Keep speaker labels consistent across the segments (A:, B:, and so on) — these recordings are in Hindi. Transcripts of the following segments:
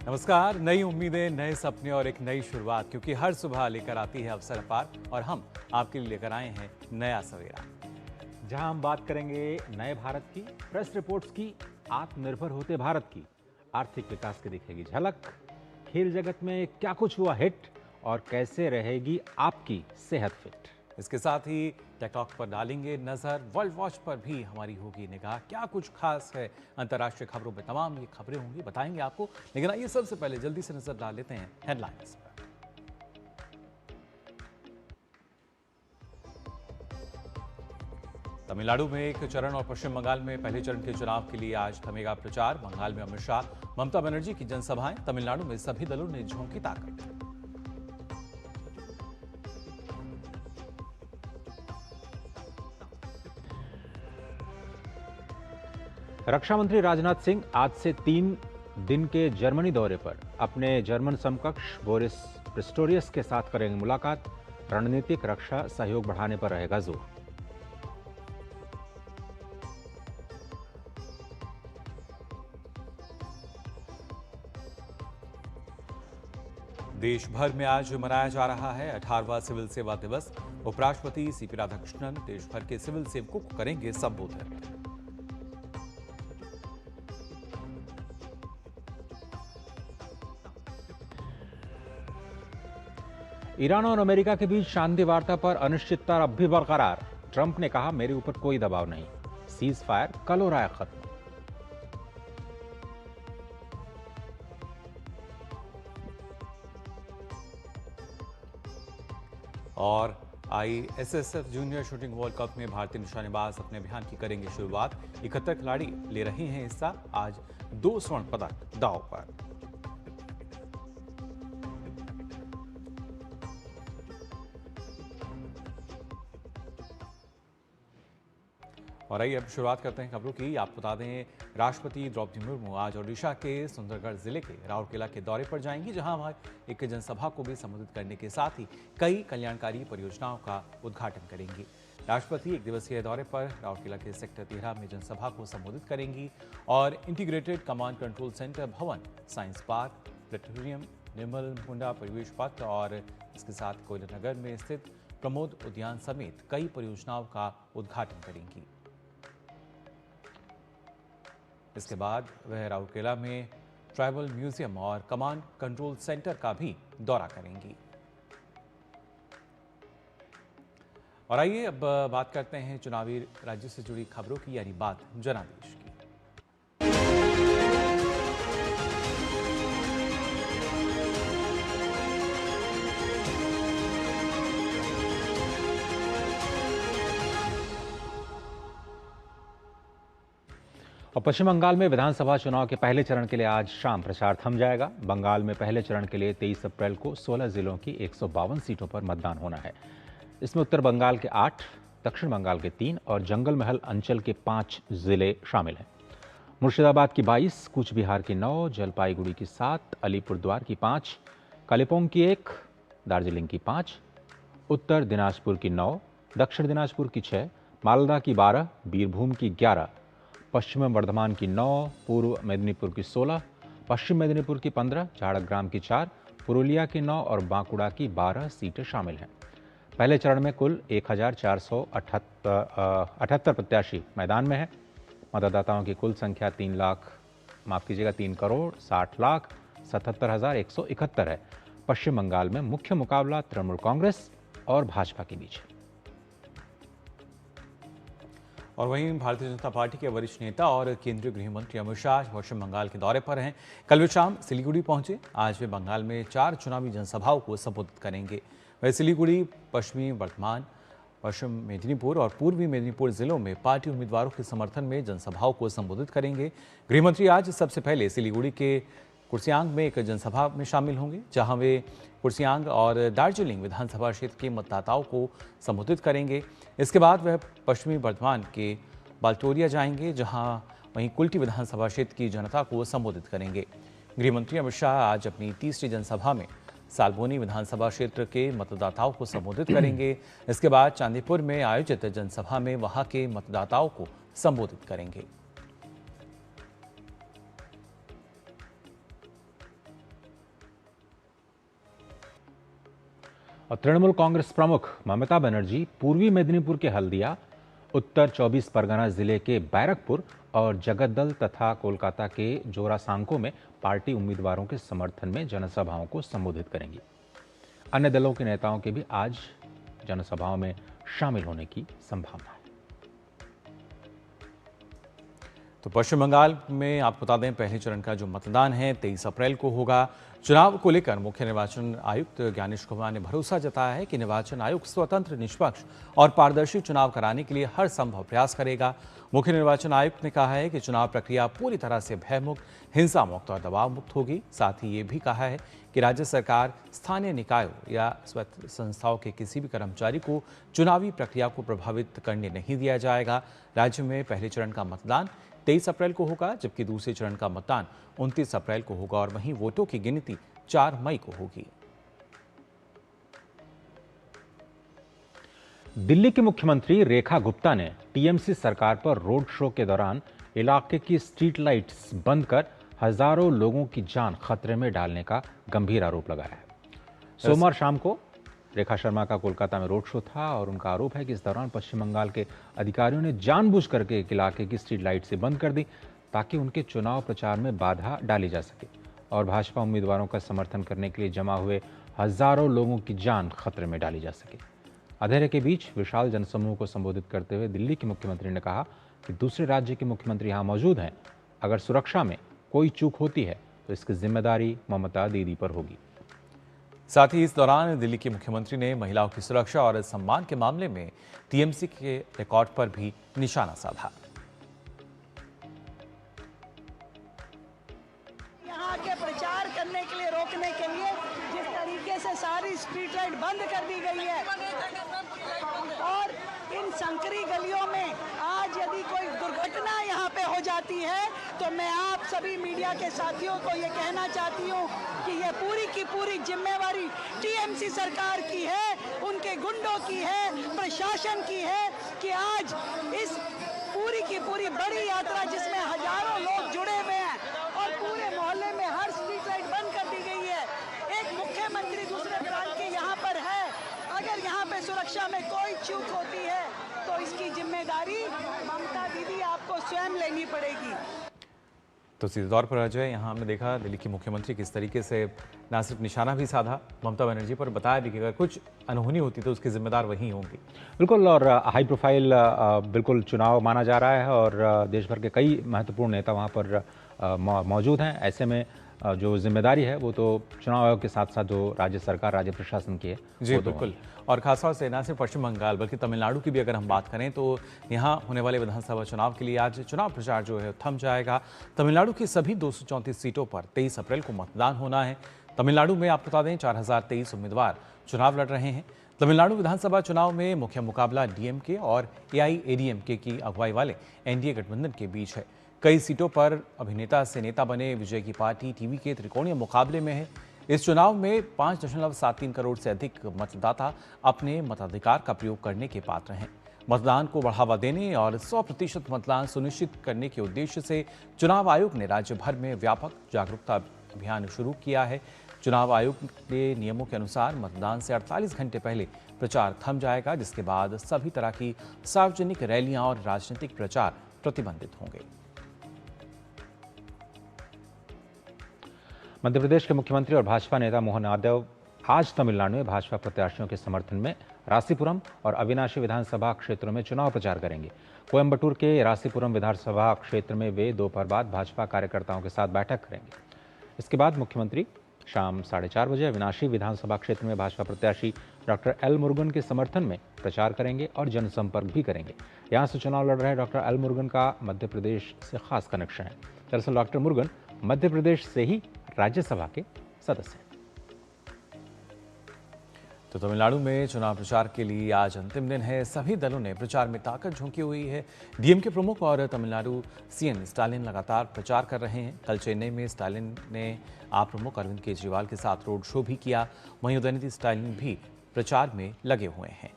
A: नमस्कार। नई उम्मीदें, नए सपने और एक नई शुरुआत, क्योंकि हर सुबह लेकर आती है अवसर अपार और हम आपके लिए लेकर आए हैं नया सवेरा।
B: जहां हम बात करेंगे नए भारत की, प्रेस रिपोर्ट्स की, आत्मनिर्भर होते भारत की, आर्थिक विकास की दिखेगी झलक, खेल जगत में क्या कुछ हुआ हिट और कैसे रहेगी आपकी सेहत फिट।
A: इसके साथ ही टेकटॉक पर डालेंगे नजर, वर्ल्ड वॉच पर भी हमारी होगी निगाह। क्या कुछ खास है अंतर्राष्ट्रीय खबरों में, तमाम ये खबरें होंगी, बताएंगे आपको। लेकिन आइए सबसे पहले जल्दी से नजर डाल लेते हैं हेडलाइंस पर। तमिलनाडु में एक चरण और पश्चिम बंगाल में पहले चरण के चुनाव के लिए आज थमेगा प्रचार। बंगाल में अमित शाह, ममता बनर्जी की जनसभाएं। तमिलनाडु में सभी दलों ने झोंकी ताकत।
B: रक्षा मंत्री राजनाथ सिंह आज से 3 दिन के जर्मनी दौरे पर अपने जर्मन समकक्ष बोरिस पिस्टोरियस के साथ करेंगे मुलाकात। रणनीतिक रक्षा सहयोग बढ़ाने पर रहेगा जोर।
A: देश भर में आज मनाया जा रहा है 18वां सिविल सेवा दिवस। उपराष्ट्रपति सीपी राधाकृष्णन देश भर के सिविल सेवकों को करेंगे संबोधित।
B: ईरान और अमेरिका के बीच शांति वार्ता पर अनिश्चितता अब भी बरकरार। ट्रंप ने कहा, मेरे ऊपर कोई दबाव नहीं, सीज फायर कल हो रहा है खत्म।
A: और ISSF junior shooting world cup में भारतीय निशानेबाज अपने अभियान की करेंगे शुरुआत। 71 खिलाड़ी ले रहे हैं हिस्सा। आज 2 स्वर्ण पदक दांव पर। और आइए अब शुरुआत करते हैं खबरों की। आपको बता दें, राष्ट्रपति द्रौपदी मुर्मू आज ओडिशा के सुंदरगढ़ जिले के राउरकेला के दौरे पर जाएंगी, जहां वह एक जनसभा को भी संबोधित करने के साथ ही कई कल्याणकारी परियोजनाओं का उद्घाटन करेंगी। राष्ट्रपति एक दिवसीय दौरे पर राउरकेला के सेक्टर 13 में जनसभा को संबोधित करेंगी और इंटीग्रेटेड कमांड कंट्रोल सेंटर भवन, साइंस पार्क, प्लेनेटोरियम, निर्मल मुंडा परिवेश पथ और इसके साथ कोयला नगर में स्थित प्रमोद उद्यान समेत कई परियोजनाओं का उद्घाटन करेंगी। इसके बाद वह राउरकेला में ट्राइबल म्यूजियम और कमांड कंट्रोल सेंटर का भी दौरा करेंगी। और आइए अब बात करते हैं चुनावी राज्य से जुड़ी खबरों की, यानी बात जनादेश की।
B: और पश्चिम बंगाल में विधानसभा चुनाव के पहले चरण के लिए आज शाम प्रचार थम जाएगा। बंगाल में पहले चरण के लिए 23 अप्रैल को 16 जिलों की 152 सीटों पर मतदान होना है। इसमें उत्तर बंगाल के 8, दक्षिण बंगाल के 3 और जंगल महल अंचल के 5 जिले शामिल हैं। मुर्शिदाबाद की 22, कूच बिहार की 9, जलपाईगुड़ी की 7, अलीपुरद्वार की 5, कालिम्पोंग की 1, दार्जिलिंग की 5, उत्तर दिनाजपुर की 9, दक्षिण दिनाजपुर की 6, मालदा की 12, बीरभूम की 11, पश्चिम बर्धमान की 9, पूर्व मेदिनीपुर की 16, पश्चिम मेदिनीपुर की 15, झारग्राम की 4, पुरुलिया की 9 और बांकुड़ा की 12 सीटें शामिल हैं। पहले चरण में कुल 1478 प्रत्याशी मैदान में हैं। मतदाताओं की कुल संख्या 3 करोड़ 60 लाख 77,171 है। पश्चिम बंगाल में मुख्य मुकाबला तृणमूल कांग्रेस और भाजपा के बीच है।
A: और वहीं भारतीय जनता पार्टी के वरिष्ठ नेता और केंद्रीय गृह मंत्री अमित शाह पश्चिम बंगाल के दौरे पर हैं। कल वे शाम सिलीगुड़ी पहुंचे। आज वे बंगाल में 4 चुनावी जनसभाओं को संबोधित करेंगे। वह सिलीगुड़ी, पश्चिमी बर्धमान, पश्चिम मेदिनीपुर और पूर्वी मेदिनीपुर जिलों में पार्टी उम्मीदवारों के समर्थन में जनसभाओं को संबोधित करेंगे। गृहमंत्री आज सबसे पहले सिलीगुड़ी के कुर्सियांग में एक जनसभा में शामिल होंगे, जहां वे कुर्सियांग और दार्जिलिंग विधानसभा क्षेत्र के मतदाताओं को संबोधित करेंगे। इसके बाद वह पश्चिमी बर्धमान के बाल्टोरिया जाएंगे, जहां वहीं कुल्टी विधानसभा क्षेत्र की जनता को संबोधित करेंगे। गृहमंत्री अमित शाह आज अपनी तीसरी जनसभा में सालबोनी विधानसभा क्षेत्र के मतदाताओं को संबोधित करेंगे। इसके बाद चांदीपुर में आयोजित जनसभा में वहां के मतदाताओं को संबोधित करेंगे।
B: और तृणमूल कांग्रेस प्रमुख ममता बनर्जी पूर्वी मेदिनीपुर के हल्दिया, उत्तर 24 परगना जिले के बैरकपुर और जगद्दल तथा कोलकाता के जोरासांको में पार्टी उम्मीदवारों के समर्थन में जनसभाओं को संबोधित करेंगी। अन्य दलों के नेताओं के भी आज जनसभाओं में शामिल होने की संभावना है।
A: तो पश्चिम बंगाल में आपको बता दें, पहले चरण का जो मतदान है 23 अप्रैल को होगा। चुनाव को लेकर मुख्य निर्वाचन आयुक्त ज्ञानेश कुमार ने भरोसा जताया है कि निर्वाचन आयोग स्वतंत्र, निष्पक्ष और पारदर्शी चुनाव कराने के लिए हर संभव प्रयास करेगा। मुख्य निर्वाचन आयुक्त ने कहा है कि चुनाव प्रक्रिया पूरी तरह से भयमुक्त, हिंसा मुक्त और दबाव मुक्त होगी। साथ ही ये भी कहा है कि राज्य सरकार, स्थानीय निकायों या स्वायत्त संस्थाओं के किसी भी कर्मचारी को चुनावी प्रक्रिया को प्रभावित करने नहीं दिया जाएगा। राज्य में पहले चरण का मतदान 23 अप्रैल को होगा, जबकि दूसरे चरण का मतदान 29 अप्रैल को होगा और वहीं वोटों की गिनती 4 मई को होगी।
B: दिल्ली की मुख्यमंत्री रेखा गुप्ता ने टीएमसी सरकार पर रोड शो के दौरान इलाके की स्ट्रीट लाइट्स बंद कर हजारों लोगों की जान खतरे में डालने का गंभीर आरोप लगाया है। सोमवार शाम को रेखा शर्मा का कोलकाता में रोड शो था और उनका आरोप है कि इस दौरान पश्चिम बंगाल के अधिकारियों ने जानबूझ करके एक इलाके की स्ट्रीट लाइट से बंद कर दी ताकि उनके चुनाव प्रचार में बाधा डाली जा सके और भाजपा उम्मीदवारों का समर्थन करने के लिए जमा हुए हजारों लोगों की जान खतरे में डाली जा सके। अंधेरे के बीच विशाल जनसमूह को संबोधित करते हुए दिल्ली के मुख्यमंत्री ने कहा कि दूसरे राज्य के मुख्यमंत्री यहां मौजूद हैं, अगर सुरक्षा में कोई चूक होती है तो इसकी जिम्मेदारी ममता दीदी पर होगी।
A: साथ ही इस दौरान दिल्ली के मुख्यमंत्री ने महिलाओं की सुरक्षा और सम्मान के मामले में टीएमसी के रिकॉर्ड पर भी निशाना साधा।
C: यहाँ के प्रचार करने के लिए, रोकने के लिए जिस तरीके से सारी स्ट्रीट लाइट बंद कर दी गई है और इन संकरी गलियों में आज यदि कोई दुर्घटना यहाँ पे हो जाती है तो मैं आप सभी मीडिया के साथियों को ये कहना चाहती हूँ कि ये पूरी की पूरी जिम्मेवारी टीएमसी सरकार की है, उनके गुंडों की है, प्रशासन की है कि आज इस पूरी की पूरी बड़ी यात्रा जिसमें हजारों लोग जुड़े हुए हैं और पूरे मोहल्ले में हर स्ट्रीट लाइट बंद कर दी गई है। एक मुख्यमंत्री दूसरे प्रांत के यहाँ पर है, अगर यहाँ पे सुरक्षा में कोई चूक होती है तो इसकी जिम्मेदारी ममता दीदी आपको स्वयं लेनी पड़ेगी।
A: तो सीधे तौर पर अजय, यहाँ हमने देखा दिल्ली की मुख्यमंत्री किस तरीके से न सिर्फ निशाना भी साधा ममता बनर्जी पर, बताया भी कि अगर कुछ अनहोनी होती तो उसकी जिम्मेदार वही होंगी।
B: बिल्कुल, और हाई प्रोफाइल बिल्कुल चुनाव माना जा रहा है और देश भर के कई महत्वपूर्ण नेता वहाँ पर मौजूद हैं। ऐसे में जो जिम्मेदारी है वो तो चुनाव आयोग के साथ साथ जो राज्य सरकार, राज्य प्रशासन की है।
A: जी बिल्कुल, और खासतौर से न सिर्फ पश्चिम बंगाल बल्कि तमिलनाडु की भी अगर हम बात करें तो यहाँ होने वाले विधानसभा चुनाव के लिए आज चुनाव प्रचार जो है थम जाएगा। तमिलनाडु की सभी 234 सीटों पर 23 अप्रैल को मतदान होना है। तमिलनाडु में आप बता दें 4023 उम्मीदवार चुनाव लड़ रहे हैं। तमिलनाडु विधानसभा चुनाव में मुख्य मुकाबला डीएमके और एआईएडीएमके की अगुवाई वाले एनडीए गठबंधन के बीच है। कई सीटों पर अभिनेता से नेता बने विजय की पार्टी टीवी के त्रिकोणीय मुकाबले में है। इस चुनाव में 5.73 करोड़ से अधिक मतदाता अपने मताधिकार का प्रयोग करने के पात्र हैं। मतदान को बढ़ावा देने और 100% मतदान सुनिश्चित करने के उद्देश्य से चुनाव आयोग ने राज्य भर में व्यापक जागरूकता अभियान शुरू किया है। चुनाव आयोग के नियमों के अनुसार मतदान से 48 घंटे पहले प्रचार थम जाएगा, जिसके बाद सभी तरह की सार्वजनिक रैलियां और राजनीतिक प्रचार प्रतिबंधित होंगे।
B: मध्य प्रदेश के मुख्यमंत्री और भाजपा नेता मोहन यादव आज तमिलनाडु में भाजपा प्रत्याशियों के समर्थन में रासीपुरम और अविनाशी विधानसभा क्षेत्रों में चुनाव प्रचार करेंगे। कोयम्बटूर के रासीपुरम विधानसभा क्षेत्र में वे दोपहर बाद भाजपा कार्यकर्ताओं के साथ बैठक करेंगे। इसके बाद मुख्यमंत्री शाम 4:30 बजे अविनाशी विधानसभा क्षेत्र में भाजपा प्रत्याशी डॉक्टर एल मुरुगन के समर्थन में प्रचार करेंगे और जनसंपर्क भी करेंगे। यहाँ से चुनाव लड़ रहे डॉक्टर एल मुरुगन का मध्य प्रदेश से खास कनेक्शन है। दरअसल डॉक्टर मुरुगन मध्य प्रदेश से ही राज्यसभा के सदस्य हैं।
A: तो तमिलनाडु में चुनाव प्रचार के लिए आज अंतिम दिन है। सभी दलों ने प्रचार में ताकत झोंकी हुई है। डीएमके प्रमुख और तमिलनाडु सीएम स्टालिन लगातार प्रचार कर रहे हैं। कल चेन्नई में स्टालिन ने आप प्रमुख अरविंद केजरीवाल के साथ रोड शो भी किया। वहीं उदयनिधि स्टालिन भी प्रचार में लगे हुए हैं।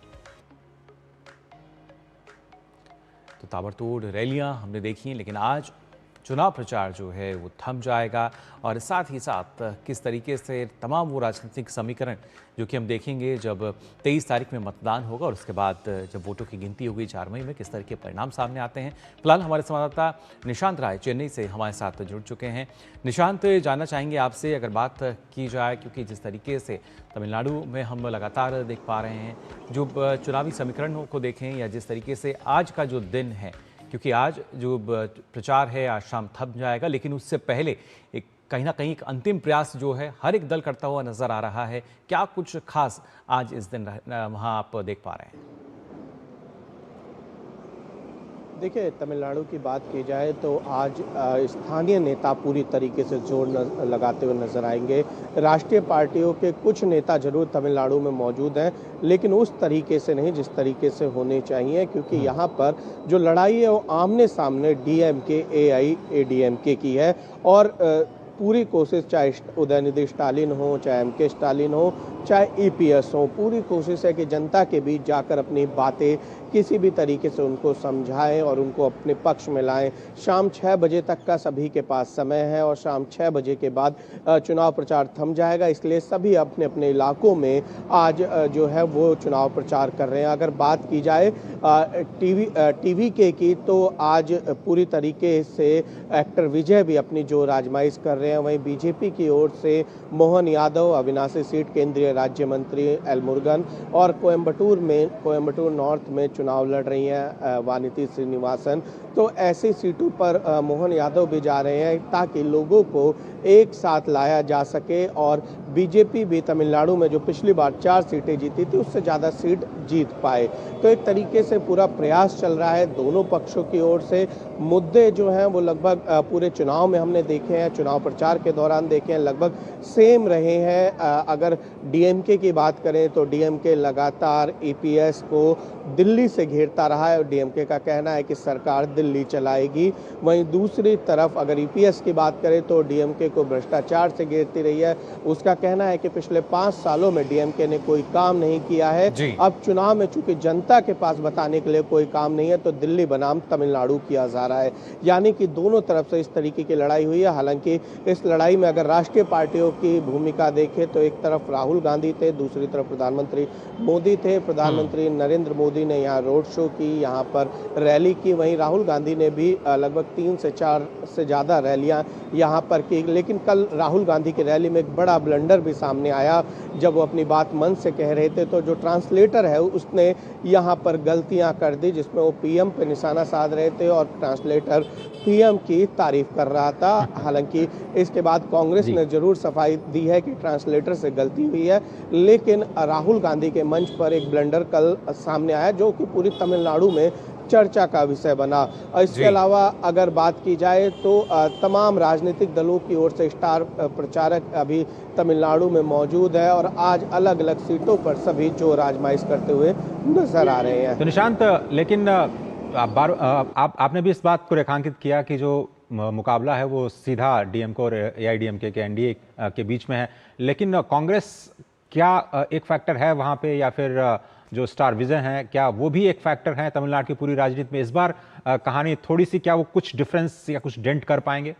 A: तो ताबड़तोड़ रैलियां हमने देखी, लेकिन आज चुनाव प्रचार जो है वो थम जाएगा और साथ ही साथ किस तरीके से तमाम वो राजनीतिक समीकरण जो कि हम देखेंगे जब 23 तारीख में मतदान होगा और उसके बाद जब वोटों की गिनती होगी 4 मई में, किस तरह के परिणाम सामने आते हैं। फिलहाल हमारे संवाददाता निशांत राय चेन्नई से हमारे साथ जुड़ चुके हैं। निशांत, जानना चाहेंगे आपसे अगर बात की जाए, क्योंकि जिस तरीके से तमिलनाडु में हम लगातार देख पा रहे हैं जो चुनावी समीकरणों को देखें या जिस तरीके से आज का जो दिन है, क्योंकि आज जो प्रचार है आज शाम थम जाएगा, लेकिन उससे पहले एक कहीं ना कहीं एक अंतिम प्रयास जो है हर एक दल करता हुआ नजर आ रहा है। क्या कुछ खास आज इस दिन वहां आप देख पा रहे हैं?
D: देखिए, तमिलनाडु की बात की जाए तो आज स्थानीय नेता पूरी तरीके से जोर लगाते हुए नजर आएंगे। राष्ट्रीय पार्टियों के कुछ नेता जरूर तमिलनाडु में मौजूद हैं, लेकिन उस तरीके से नहीं जिस तरीके से होने चाहिए, क्योंकि यहाँ पर जो लड़ाई है वो आमने सामने डीएमके एआईएडीएमके की है और पूरी कोशिश, चाहे उदयनिधि स्टालिन हो, चाहे एमके स्टालिन हो, चाहे ईपीएस हो, पूरी कोशिश है कि जनता के बीच जाकर अपनी बातें किसी भी तरीके से उनको समझाएं और उनको अपने पक्ष में लाएं। शाम 6 बजे तक का सभी के पास समय है और शाम 6 बजे के बाद चुनाव प्रचार थम जाएगा, इसलिए सभी अपने अपने इलाकों में आज जो है वो चुनाव प्रचार कर रहे हैं। अगर बात की जाए टीवी की तो आज पूरी तरीके से एक्टर विजय भी अपनी जोर आजमाइश कर रहे हैं। वहीं बीजेपी की ओर से मोहन यादव अविनाशी सीट केंद्रीय राज्य मंत्री एल मुरुगन और कोयम्बटूर नॉर्थ में चुनाव लड़ रही हैं वानिति श्रीनिवासन। तो ऐसी सीटों पर मोहन यादव भी जा रहे हैं ताकि लोगों को एक साथ लाया जा सके और बीजेपी भी तमिलनाडु में जो पिछली बार 4 सीटें जीती थी उससे ज़्यादा सीट जीत पाए। तो एक तरीके से पूरा प्रयास चल रहा है दोनों पक्षों की ओर से। मुद्दे जो हैं वो लगभग पूरे चुनाव में हमने देखे हैं, चुनाव प्रचार के दौरान देखे हैं, लगभग सेम रहे हैं। अगर डीएमके की बात करें तो डीएमके लगातार ईपीएस को दिल्ली से घेरता रहा है और डीएमके का कहना है कि सरकार दिल्ली चलाएगी। वहीं दूसरी तरफ अगर ईपीएस की बात करें तो डीएमके को भ्रष्टाचार से घेरती रही है। उसका कहना है कि पिछले 5 सालों में डीएमके ने कोई काम नहीं किया है। अब चुनाव में चूंकि जनता के पास बताने के लिए कोई काम नहीं है तो दिल्ली बनाम तमिलनाडु किया जा रहा है। यानी कि दोनों तरफ से इस तरीके की लड़ाई हुई है। हालांकि इस लड़ाई में अगर राष्ट्रीय पार्टियों की भूमिका देखें तो एक तरफ राहुल गांधी थे, दूसरी तरफ प्रधानमंत्री मोदी थे। प्रधानमंत्री नरेंद्र मोदी ने यहाँ रोड शो की, यहाँ पर रैली की। वहीं राहुल गांधी ने भी लगभग 3 से 4 से ज़्यादा रैलियाँ यहाँ पर की। लेकिन कल राहुल गांधी की रैली में एक बड़ा ब्लंडर भी सामने आया। जब वो अपनी बात मन से कह रहे थे तो जो ट्रांसलेटर है उसने यहाँ पर गलतियाँ कर दी, जिसमें वो पीएम पे निशाना साध रहे थे और ट्रांसलेटर पीएम की तारीफ कर रहा था। हालांकि इसके बाद कांग्रेस ने जरूर सफाई दी है कि ट्रांसलेटर से गलती हुई है, लेकिन राहुल गांधी के मंच पर एक ब्लंडर कल सामने आया जो कि पूरी तमिलनाडु में चर्चा का विषय बना। और इसके अलावा अगर बात की जाए तो तमाम राजनीतिक दलों की ओर से स्टार प्रचारक अभी तमिलनाडु में मौजूद है और आज अलग अलग सीटों पर सभी जोर आजमाइश करते हुए नजर आ रहे हैं।
B: तो निशांत, लेकिन आपने भी इस बात को रेखांकित किया कि जो मुकाबला है वो सीधा डीएमके और एआईएडीएमके के एनडीए के बीच में है, लेकिन कांग्रेस क्या एक फैक्टर है वहां पे, या फिर जो स्टार विजय हैं क्या वो भी एक फैक्टर है तमिलनाडु की पूरी राजनीति में? इस बार कहानी थोड़ी सी, क्या वो कुछ डिफरेंस या कुछ डेंट कर पाएंगे?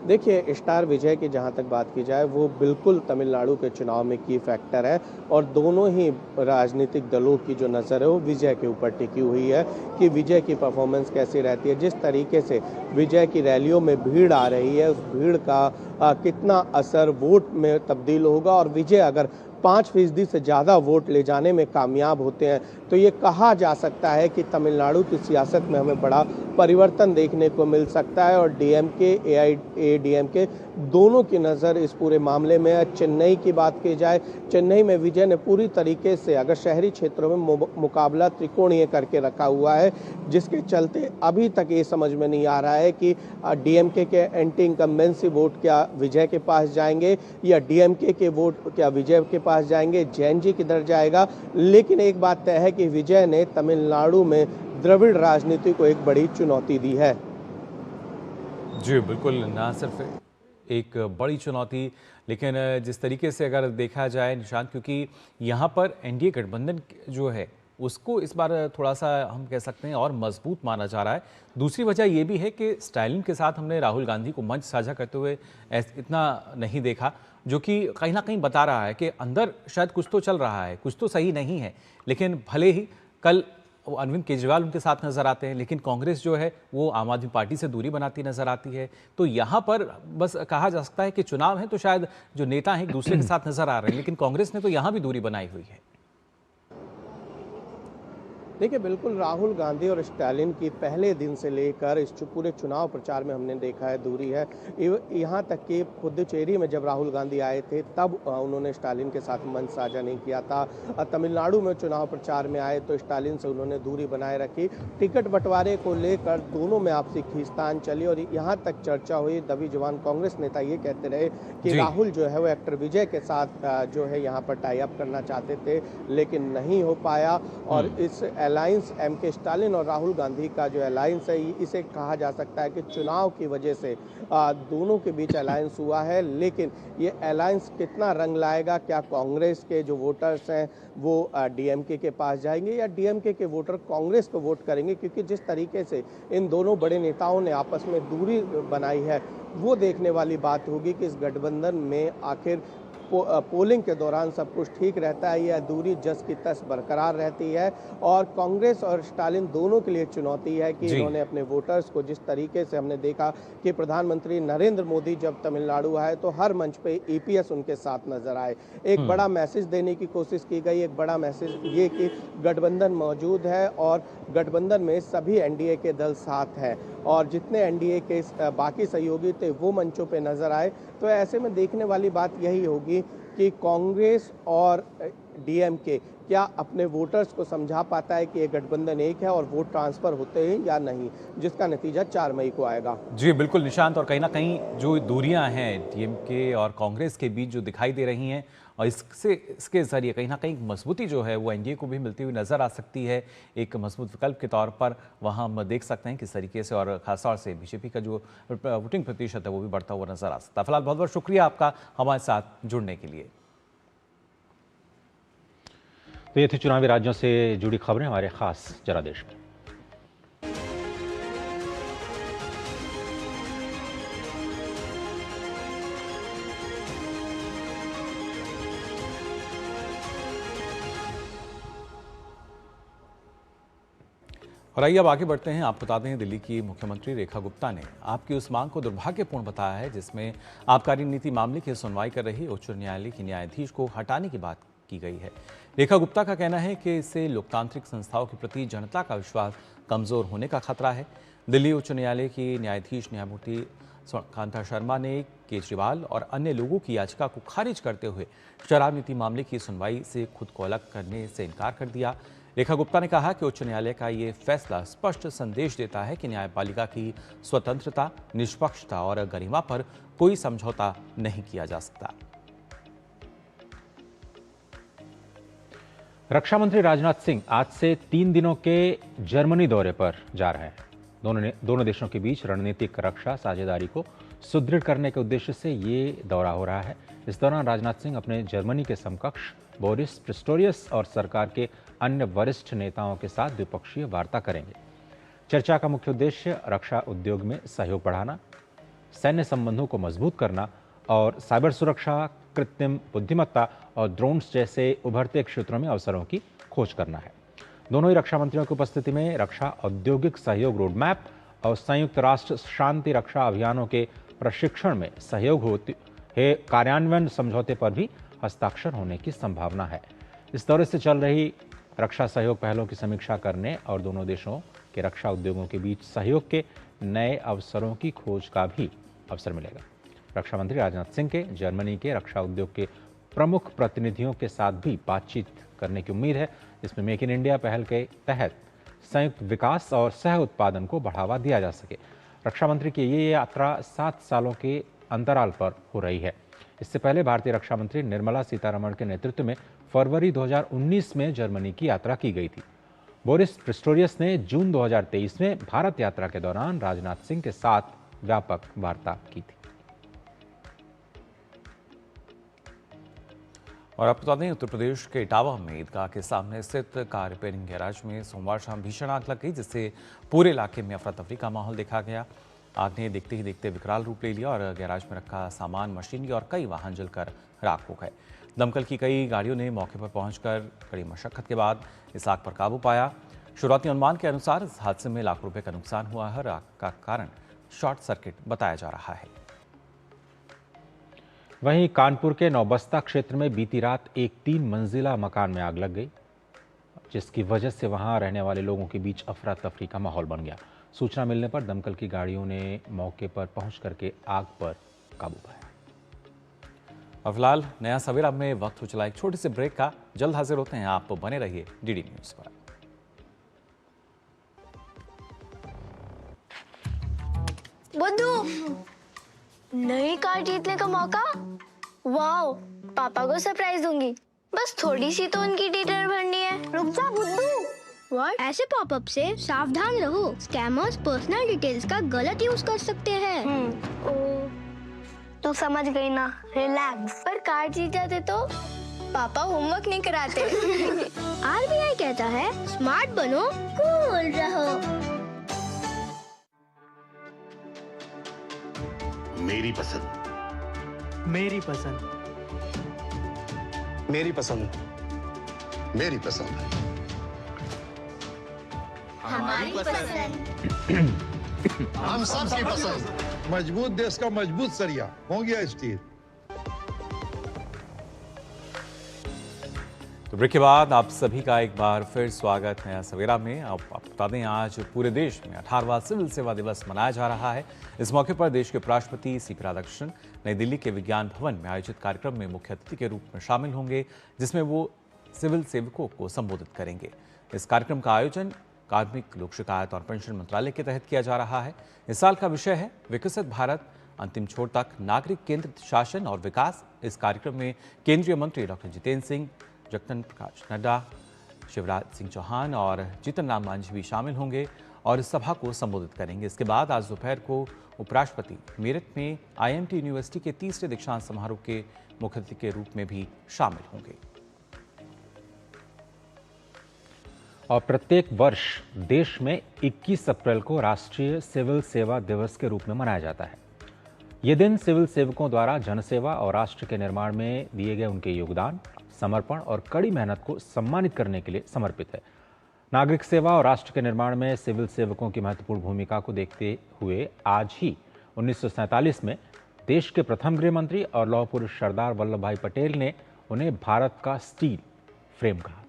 D: देखिए, स्टार विजय की जहां तक बात की जाए वो बिल्कुल तमिलनाडु के चुनाव में की फैक्टर है और दोनों ही राजनीतिक दलों की जो नज़र है वो विजय के ऊपर टिकी हुई है कि विजय की परफॉर्मेंस कैसी रहती है। जिस तरीके से विजय की रैलियों में भीड़ आ रही है, उस भीड़ का कितना असर वोट में तब्दील होगा और विजय अगर 5% से ज़्यादा वोट ले जाने में कामयाब होते हैं तो ये कहा जा सकता है कि तमिलनाडु की सियासत में हमें बड़ा परिवर्तन देखने को मिल सकता है। और डीएमके एआईएडीएमके दोनों की नज़र इस पूरे मामले में है। चेन्नई की बात की जाए, चेन्नई में विजय ने पूरी तरीके से अगर शहरी क्षेत्रों में मुकाबला त्रिकोणीय करके रखा हुआ है, जिसके चलते अभी तक ये समझ में नहीं आ रहा है कि डीएमके के एंटी इनकम्बेंसी वोट क्या विजय के पास जाएंगे या डीएमके के वोट क्या विजय के पास जाएंगे, जैन जी किधर जाएगा। लेकिन एक बात तय है कि विजय ने तमिलनाडु में द्रविड़ राजनीति को एक बड़ी चुनौती दी है।
A: जी बिल्कुल, ना सिर्फ एक बड़ी चुनौती, लेकिन जिस तरीके से अगर देखा जाए निशांत, क्योंकि यहाँ पर एनडीए गठबंधन जो है उसको इस बार थोड़ा सा हम कह सकते हैं और मजबूत माना जा रहा है। दूसरी वजह ये भी है कि स्टालिन के साथ हमने राहुल गांधी को मंच साझा करते हुए इतना नहीं देखा, जो कि कहीं ना कहीं बता रहा है कि अंदर शायद कुछ तो चल रहा है, कुछ तो सही नहीं है। लेकिन भले ही कल अरविंद केजरीवाल उनके साथ नजर आते हैं, लेकिन कांग्रेस जो है वो आम आदमी पार्टी से दूरी बनाती नजर आती है। तो यहाँ पर बस कहा जा सकता है कि चुनाव है तो शायद जो नेता हैं एक दूसरे के साथ नजर आ रहे हैं, लेकिन कांग्रेस ने तो यहाँ भी दूरी बनाई हुई है।
D: देखिए, बिल्कुल राहुल गांधी और स्टालिन की पहले दिन से लेकर इस पूरे चुनाव प्रचार में हमने देखा है दूरी है। यहाँ तक कि पुदुचेरी में जब राहुल गांधी आए थे तब उन्होंने स्टालिन के साथ मंच साझा नहीं किया था। तमिलनाडु में चुनाव प्रचार में आए तो स्टालिन से उन्होंने दूरी बनाए रखी। टिकट बंटवारे को लेकर दोनों में आपसी खींचतान चली और यहाँ तक चर्चा हुई। दबी जवान कांग्रेस नेता ये कहते रहे कि राहुल जो है वो एक्टर विजय के साथ जो है यहाँ पर टाई अप करना चाहते थे, लेकिन नहीं हो पाया। और इस अलायंस एमके स्टालिन और राहुल गांधी का जो अलायंस है, इसे कहा जा सकता है कि चुनाव की वजह से दोनों के बीच अलायंस हुआ है। लेकिन ये अलायंस कितना रंग लाएगा, क्या कांग्रेस के जो वोटर्स हैं वो डीएमके के पास जाएंगे या डीएमके के वोटर कांग्रेस को वोट करेंगे, क्योंकि जिस तरीके से इन दोनों बड़े नेताओं ने आपस में दूरी बनाई है वो देखने वाली बात होगी कि इस गठबंधन में आखिर पोलिंग के दौरान सब कुछ ठीक रहता है या दूरी जस की तस बरकरार रहती है। और कांग्रेस और स्टालिन दोनों के लिए चुनौती है कि इन्होंने अपने वोटर्स को, जिस तरीके से हमने देखा कि प्रधानमंत्री नरेंद्र मोदी जब तमिलनाडु आए तो हर मंच पे ईपीएस उनके साथ नजर आए। एक बड़ा मैसेज देने की कोशिश की गई। एक बड़ा मैसेज ये कि गठबंधन मौजूद है और गठबंधन में सभी एनडीए के दल साथ हैं और जितने एनडीए के बाकी सहयोगी थे वो मंचों पे नजर आए। तो ऐसे में देखने वाली बात यही होगी कि कांग्रेस और डीएमके क्या अपने वोटर्स को समझा पाता है कि ये गठबंधन एक है और वोट ट्रांसफर होते हैं या नहीं, जिसका नतीजा 4 मई को आएगा।
A: जी बिल्कुल निशांत, और कहीं ना कहीं जो दूरियां हैं डीएमके और कांग्रेस के बीच जो दिखाई दे रही हैं, और इसके जरिए कहीं ना कहीं मजबूती जो है वो एनडीए को भी मिलती हुई नजर आ सकती है। एक मजबूत विकल्प के तौर पर वहाँ हम देख सकते हैं किस तरीके से, और खासतौर से बीजेपी का जो वोटिंग प्रतिशत है वो भी बढ़ता हुआ नजर आ सकता है। फिलहाल बहुत बहुत शुक्रिया आपका हमारे साथ जुड़ने के लिए।
B: तो ये थी चुनावी राज्यों से जुड़ी खबरें हमारे खास जनादेश में।
A: और आइए अब आगे बढ़ते हैं। आप बता दें, दिल्ली की मुख्यमंत्री रेखा गुप्ता ने आपकी उस मांग को दुर्भाग्यपूर्ण बताया है जिसमें आबकारी नीति मामले की सुनवाई कर रही उच्च न्यायालय की न्यायाधीश को हटाने की बात की गई है। रेखा गुप्ता का कहना है कि इससे लोकतांत्रिक संस्थाओं के प्रति जनता का विश्वास कमजोर होने का खतरा है। दिल्ली उच्च न्यायालय की न्यायाधीश न्यायमूर्ति कांता शर्मा ने केजरीवाल और अन्य लोगों की याचिका को खारिज करते हुए शराब नीति मामले की सुनवाई से खुद को अलग करने से इनकार कर दिया। रेखा गुप्ता ने कहा कि उच्च न्यायालय का ये फैसला स्पष्ट संदेश देता है कि न्यायपालिका की स्वतंत्रता, निष्पक्षता और गरिमा पर कोई समझौता नहीं किया जा सकता।
B: रक्षा मंत्री राजनाथ सिंह आज से 3 दिनों के जर्मनी दौरे पर जा रहे हैं। दोनों देशों के बीच रणनीतिक रक्षा साझेदारी को सुदृढ़ करने के उद्देश्य से ये दौरा हो रहा है। इस दौरान राजनाथ सिंह अपने जर्मनी के समकक्ष बोरिस पिस्टोरियस और सरकार के अन्य वरिष्ठ नेताओं के साथ द्विपक्षीय वार्ता करेंगे। चर्चा का मुख्य उद्देश्य रक्षा उद्योग में सहयोग बढ़ाना, सैन्य संबंधों को मजबूत करना और साइबर सुरक्षा, कृत्रिम बुद्धिमत्ता और ड्रोन्स जैसे उभरते क्षेत्रों में अवसरों की खोज करना है। दोनों ही रक्षा मंत्रियों की उपस्थिति में रक्षा औद्योगिक सहयोग रोडमैप और संयुक्त राष्ट्र शांति रक्षा अभियानों के प्रशिक्षण में सहयोग होते कार्यान्वयन समझौते पर भी हस्ताक्षर होने की संभावना है। इस दौरे से चल रही रक्षा सहयोग पहलों की समीक्षा करने और दोनों देशों के रक्षा उद्योगों के बीच सहयोग के नए अवसरों की खोज का भी अवसर मिलेगा। रक्षा मंत्री राजनाथ सिंह के जर्मनी के रक्षा उद्योग के प्रमुख प्रतिनिधियों के साथ भी बातचीत करने की उम्मीद है, जिसमें मेक इन इंडिया पहल के तहत संयुक्त विकास और सह उत्पादन को बढ़ावा दिया जा सके। रक्षा मंत्री की ये यात्रा 7 सालों के अंतराल पर हो रही है। इससे पहले भारतीय रक्षा मंत्री निर्मला सीतारमण के नेतृत्व में फरवरी 2019 में जर्मनी की यात्रा की गई थी। बोरिस पिस्टोरियस ने जून 2023 में भारत यात्रा के दौरान राजनाथ सिंह के साथ व्यापक वार्ता की थी।
A: और आपको बता दें, उत्तर प्रदेश के इटावा में ईदगाह के सामने स्थित कार रिपेयरिंग गैराज में सोमवार शाम भीषण आग लग गई, जिससे पूरे इलाके में अफरा तफरी का माहौल देखा गया। आग ने देखते ही देखते विकराल रूप ले लिया और गैराज में रखा सामान, मशीनरी और कई वाहन जलकर राख हो गए। दमकल की कई गाड़ियों ने मौके पर पहुंचकर कड़ी मशक्कत के बाद इस आग पर काबू पाया। शुरुआती अनुमान के अनुसार इस हादसे में लाखों रुपए का नुकसान हुआ है और आग का कारण शॉर्ट सर्किट बताया जा रहा है।
B: वहीं कानपुर के नौबस्ता क्षेत्र में बीती रात एक 3 मंजिला मकान में आग लग गई, जिसकी वजह से वहां रहने वाले लोगों के बीच अफरा तफरी का माहौल बन गया। सूचना मिलने पर दमकल की गाड़ियों ने मौके पर पहुंच करके आग पर काबू पाया।
A: और फिलहाल नया सवेरा में वक्त हो चला एक छोटे से ब्रेक का। जल्द हाजिर होते हैं, आप बने रहिए डीडी न्यूज पर।
E: बुद्धू, नई कार जीतने का मौका। वाओ, पापा को सरप्राइज दूंगी। बस थोड़ी सी तो उनकी डिटेल भरनी है। रुक जा बुद्धू।
F: व्हाट? ऐसे पॉपअप से सावधान रहो, स्कैमर्स पर्सनल डिटेल्स का गलत यूज कर सकते हैं।
E: ओ, तो समझ गई ना, रिलैक्स। पर कार जीत जाते तो पापा होमवर्क नहीं कराते।
F: आरबीआई कहता है स्मार्ट बनो, कूल रहो।
G: मेरी पसंद,
H: मेरी पसंद,
G: मेरी पसंद, मेरी पसंद,
E: हमारी पसंद।
G: हम सबकी पसंद।
I: मजबूत देश का मजबूत सरिया हो गया स्टील।
A: तो ब्रेक के बाद आप सभी का एक बार फिर स्वागत नया सवेरा में। आप बता दें, आज पूरे देश में 18वां सिविल सेवा दिवस मनाया जा रहा है। इस मौके पर देश के उपराष्ट्रपति सीपी राधाकृष्णन नई दिल्ली के विज्ञान भवन में आयोजित कार्यक्रम में मुख्य अतिथि के रूप में शामिल होंगे, जिसमें वो सिविल सेवकों को संबोधित करेंगे। इस कार्यक्रम का आयोजन कार्मिक, लोक शिकायत और पेंशन मंत्रालय के तहत किया जा रहा है। इस साल का विषय है विकसित भारत, अंतिम छोर तक नागरिक केंद्रित शासन और विकास। इस कार्यक्रम में केंद्रीय मंत्री डॉक्टर जितेंद्र सिंह, जगत प्रकाश नड्डा, शिवराज सिंह चौहान और जीतन राम मांझी भी शामिल होंगे और इस सभा को संबोधित करेंगे। इसके बाद आज दोपहर को उपराष्ट्रपति मेरठ में IMT यूनिवर्सिटी के 3रे दीक्षांत समारोह के मुख्य अतिथि के रूप में भी शामिल होंगे।
B: और प्रत्येक वर्ष देश में 21 अप्रैल को राष्ट्रीय सिविल सेवा दिवस के रूप में मनाया जाता है। ये दिन सिविल सेवकों द्वारा जनसेवा और राष्ट्र के निर्माण में दिए गए उनके योगदान, समर्पण और कड़ी मेहनत को सम्मानित करने के लिए समर्पित है। नागरिक सेवा और राष्ट्र के निर्माण में सिविल सेवकों की महत्वपूर्ण भूमिका को देखते हुए आज ही 1947 में देश के प्रथम गृह मंत्री और लौह पुरुष सरदार वल्लभ भाई पटेल ने उन्हें भारत का स्टील फ्रेम कहा था।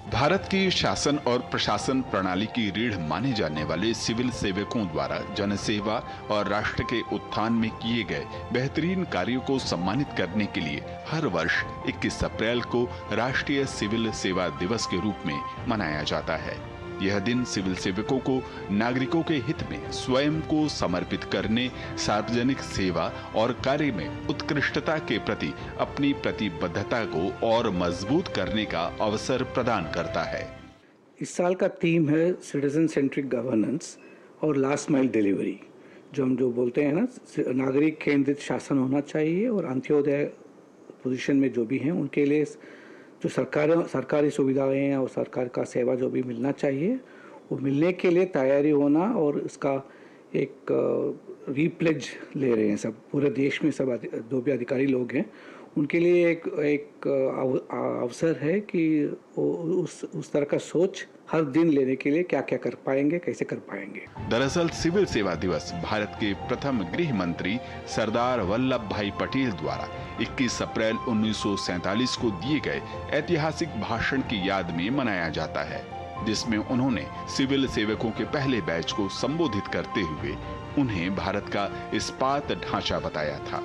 J: भारत की शासन और प्रशासन प्रणाली की रीढ़ माने जाने वाले सिविल सेवकों द्वारा जनसेवा और राष्ट्र के उत्थान में किए गए बेहतरीन कार्यों को सम्मानित करने के लिए हर वर्ष 21 अप्रैल को राष्ट्रीय सिविल सेवा दिवस के रूप में मनाया जाता है। यह दिन सिविल सेवकों को नागरिकों के हित में स्वयं को समर्पित करने, सार्वजनिक सेवा और कार्य में उत्कृष्टता के प्रति अपनी प्रतिबद्धता को और मजबूत करने का अवसर प्रदान करता है।
H: इस साल का थीम है सिटीजन सेंट्रिक गवर्नेंस और लास्ट माइल डिलीवरी। जो बोलते हैं ना, नागरिक केंद्रित शासन होना चाहिए और अंत्योदय पोजीशन में जो भी हैं उनके लिए जो सरकारी सुविधाएं और सरकार का सेवा जो भी मिलना चाहिए वो मिलने के लिए तैयारी होना और इसका एक रीप्लेज ले रहे हैं सब पूरे देश में। सब जो भी अधिकारी लोग हैं उनके लिए एक अवसर है कि उस तरह का सोच हर दिन लेने के लिए क्या क्या कर पाएंगे, कैसे कर पाएंगे।
J: दरअसल सिविल सेवा दिवस भारत के प्रथम गृह मंत्री सरदार वल्लभ भाई पटेल द्वारा 21 अप्रैल 1947 को दिए गए ऐतिहासिक भाषण की याद में मनाया जाता है, जिसमें उन्होंने सिविल सेवकों के पहले बैच को संबोधित करते हुए उन्हें भारत का इस्पात ढांचा बताया था।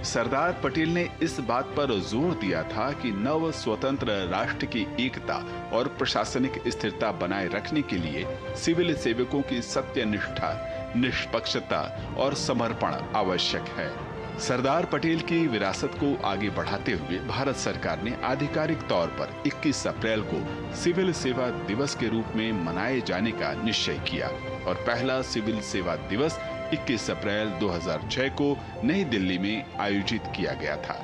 J: सरदार पटेल ने इस बात पर जोर दिया था कि नव स्वतंत्र राष्ट्र की एकता और प्रशासनिक स्थिरता बनाए रखने के लिए सिविल सेवकों की सत्यनिष्ठा, निष्पक्षता और समर्पण आवश्यक है। सरदार पटेल की विरासत को आगे बढ़ाते हुए भारत सरकार ने आधिकारिक तौर पर 21 अप्रैल को सिविल सेवा दिवस के रूप में मनाए जाने का निश्चय किया और पहला सिविल सेवा दिवस 21 अप्रैल 2006 को नई दिल्ली में आयोजित किया गया था,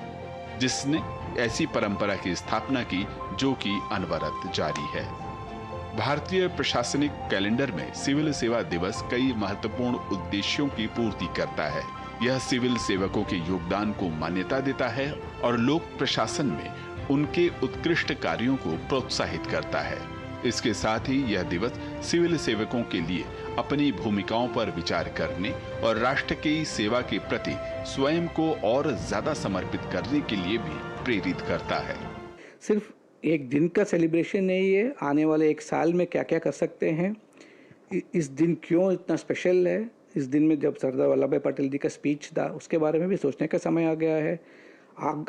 J: जिसने ऐसी परंपरा की स्थापना की जो कि अनवरत जारी है। भारतीय प्रशासनिक कैलेंडर में सिविल सेवा दिवस कई महत्वपूर्ण उद्देश्यों की पूर्ति करता है। यह सिविल सेवकों के योगदान को मान्यता देता है और लोक प्रशासन में उनके उत्कृष्ट कार्यों को प्रोत्साहित करता है। इसके साथ ही यह दिवस सिविल सेवकों के लिए अपनी भूमिकाओं पर विचार करने और राष्ट्र की सेवा के प्रति स्वयं को और ज्यादा समर्पित करने के लिए भी प्रेरित करता है।
H: सिर्फ एक दिन का सेलिब्रेशन नहीं है, आने वाले एक साल में क्या क्या कर सकते हैं, इस दिन क्यों इतना स्पेशल है। इस दिन में जब सरदार वल्लभ भाई पटेल जी का स्पीच था उसके बारे में भी सोचने का समय आ गया है।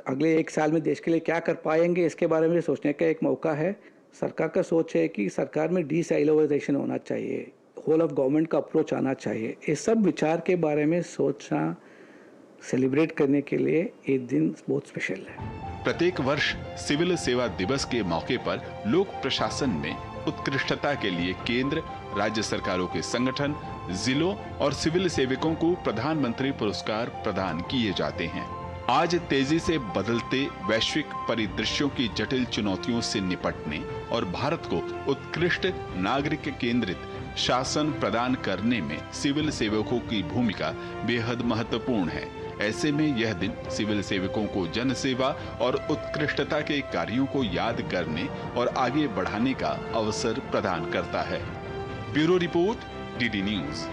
H: अगले एक साल में देश के लिए क्या कर पाएंगे इसके बारे में सोचने का एक मौका है। सरकार का सोच है कि सरकार में डिसाइलोराइजेशन होना चाहिए, होल ऑफ गवर्नमेंट का अप्रोच आना चाहिए। ये सब विचार के बारे में सोचना, सेलिब्रेट करने के लिए ये दिन बहुत स्पेशल है।
J: प्रत्येक वर्ष सिविल सेवा दिवस के मौके पर लोक प्रशासन में उत्कृष्टता के लिए केंद्र, राज्य सरकारों के संगठन, जिलों और सिविल सेवकों को प्रधानमंत्री पुरस्कार प्रदान किए जाते हैं। आज तेजी से बदलते वैश्विक परिदृश्यों की जटिल चुनौतियों से निपटने और भारत को उत्कृष्ट नागरिक केंद्रित शासन प्रदान करने में सिविल सेवकों की भूमिका बेहद महत्वपूर्ण है। ऐसे में यह दिन सिविल सेवकों को जन सेवा और उत्कृष्टता के कार्यों को याद करने और आगे बढ़ाने का अवसर प्रदान करता है। Bureau report, DD news.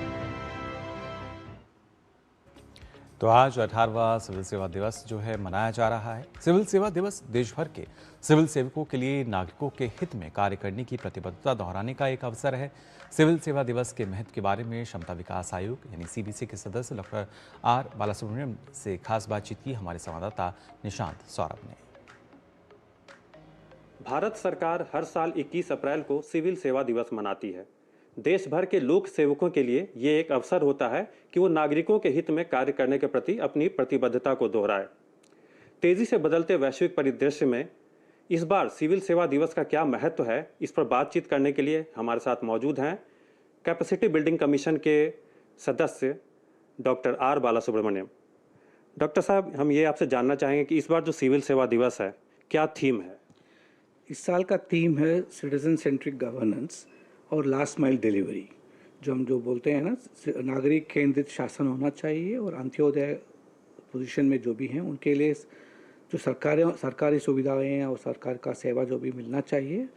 A: तो आज 18वां सिविल सेवा दिवस जो है मनाया जा रहा है। सिविल सेवा दिवस देश भर के सिविल सेवकों के लिए नागरिकों के हित में कार्य करने की प्रतिबद्धता दोहराने का एक अवसर है। सिविल सेवा दिवस के महत्व के बारे में क्षमता विकास आयोग यानी सीबीसी के सदस्य डॉक्टर आर बालासुब्रमण्यम से खास बातचीत की हमारे संवाददाता निशांत सौरभ ने।
K: भारत सरकार हर साल 21 अप्रैल को सिविल सेवा दिवस मनाती है। देश भर के लोक सेवकों के लिए ये एक अवसर होता है कि वो नागरिकों के हित में कार्य करने के प्रति अपनी प्रतिबद्धता को दोहराए। तेजी से बदलते वैश्विक परिदृश्य में इस बार सिविल सेवा दिवस का क्या महत्व है, इस पर बातचीत करने के लिए हमारे साथ मौजूद हैं कैपेसिटी बिल्डिंग कमीशन के सदस्य डॉक्टर आर बालासुब्रमण्यम। डॉक्टर साहब, हम ये आपसे जानना चाहेंगे कि इस बार जो सिविल सेवा दिवस है, क्या थीम है?
H: इस साल का थीम है सिटीजन सेंट्रिक गवर्नेंस और लास्ट माइल डिलीवरी। जो बोलते हैं ना, नागरिक केंद्रित शासन होना चाहिए और अंत्योदय पोजीशन में जो भी हैं उनके लिए जो सरकारी सुविधाएं हैं और सरकार का सेवा जो भी मिलना चाहिए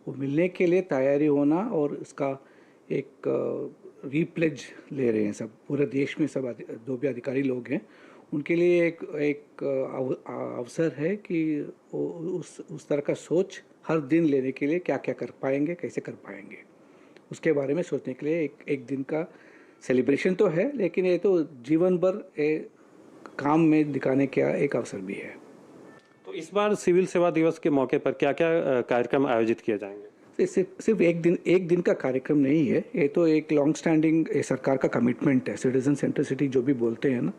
H: वो मिलने के लिए तैयारी होना और इसका एक रीप्लेज ले रहे हैं सब पूरे देश में। सब जो भी अधिकारी लोग हैं उनके लिए एक अवसर है कि उस तरह का सोच हर दिन लेने के लिए क्या क्या कर पाएंगे, कैसे कर पाएंगे, उसके बारे में सोचने के लिए एक दिन का सेलिब्रेशन तो है, लेकिन ये तो जीवन भर काम में दिखाने का एक अवसर भी है।
K: तो इस बार सिविल सेवा दिवस के मौके पर क्या क्या कार्यक्रम आयोजित किए जाएंगे?
H: सिर्फ एक दिन का कार्यक्रम नहीं है, ये तो एक लॉन्ग स्टैंडिंग सरकार का कमिटमेंट है। सिटीजन सेंट्रिसिटी जो भी बोलते हैं ना,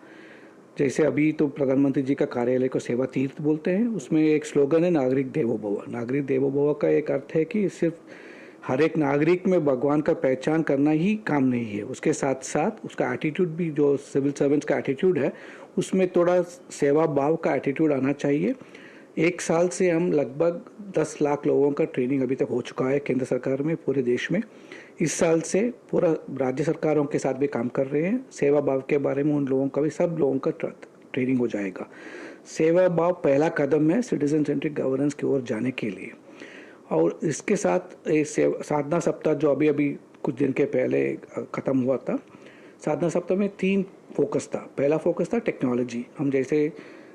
H: जैसे अभी तो प्रधानमंत्री जी का कार्यालय को सेवा तीर्थ बोलते हैं, उसमें एक स्लोगन है नागरिक देवो भव। नागरिक देवो भव का एक अर्थ है कि सिर्फ हर एक नागरिक में भगवान का पहचान करना ही काम नहीं है, उसके साथ साथ उसका एटीट्यूड भी, जो सिविल सर्वेंट्स का एटीट्यूड है उसमें थोड़ा सेवा भाव का एटीट्यूड आना चाहिए। एक साल से हम लगभग 10 लाख लोगों का ट्रेनिंग अभी तक हो चुका है केंद्र सरकार में, पूरे देश में। इस साल से पूरा राज्य सरकारों के साथ भी काम कर रहे हैं। सेवा भाव के बारे में उन लोगों का भी, सब लोगों का ट्रेनिंग हो जाएगा। सेवा भाव पहला कदम है सिटीजन सेंट्रिक गवर्नेंस की ओर जाने के लिए। और इसके साथ साधना सप्ताह जो अभी कुछ दिन के पहले ख़त्म हुआ था, साधना सप्ताह में 3 फोकस था। पहला फोकस था टेक्नोलॉजी।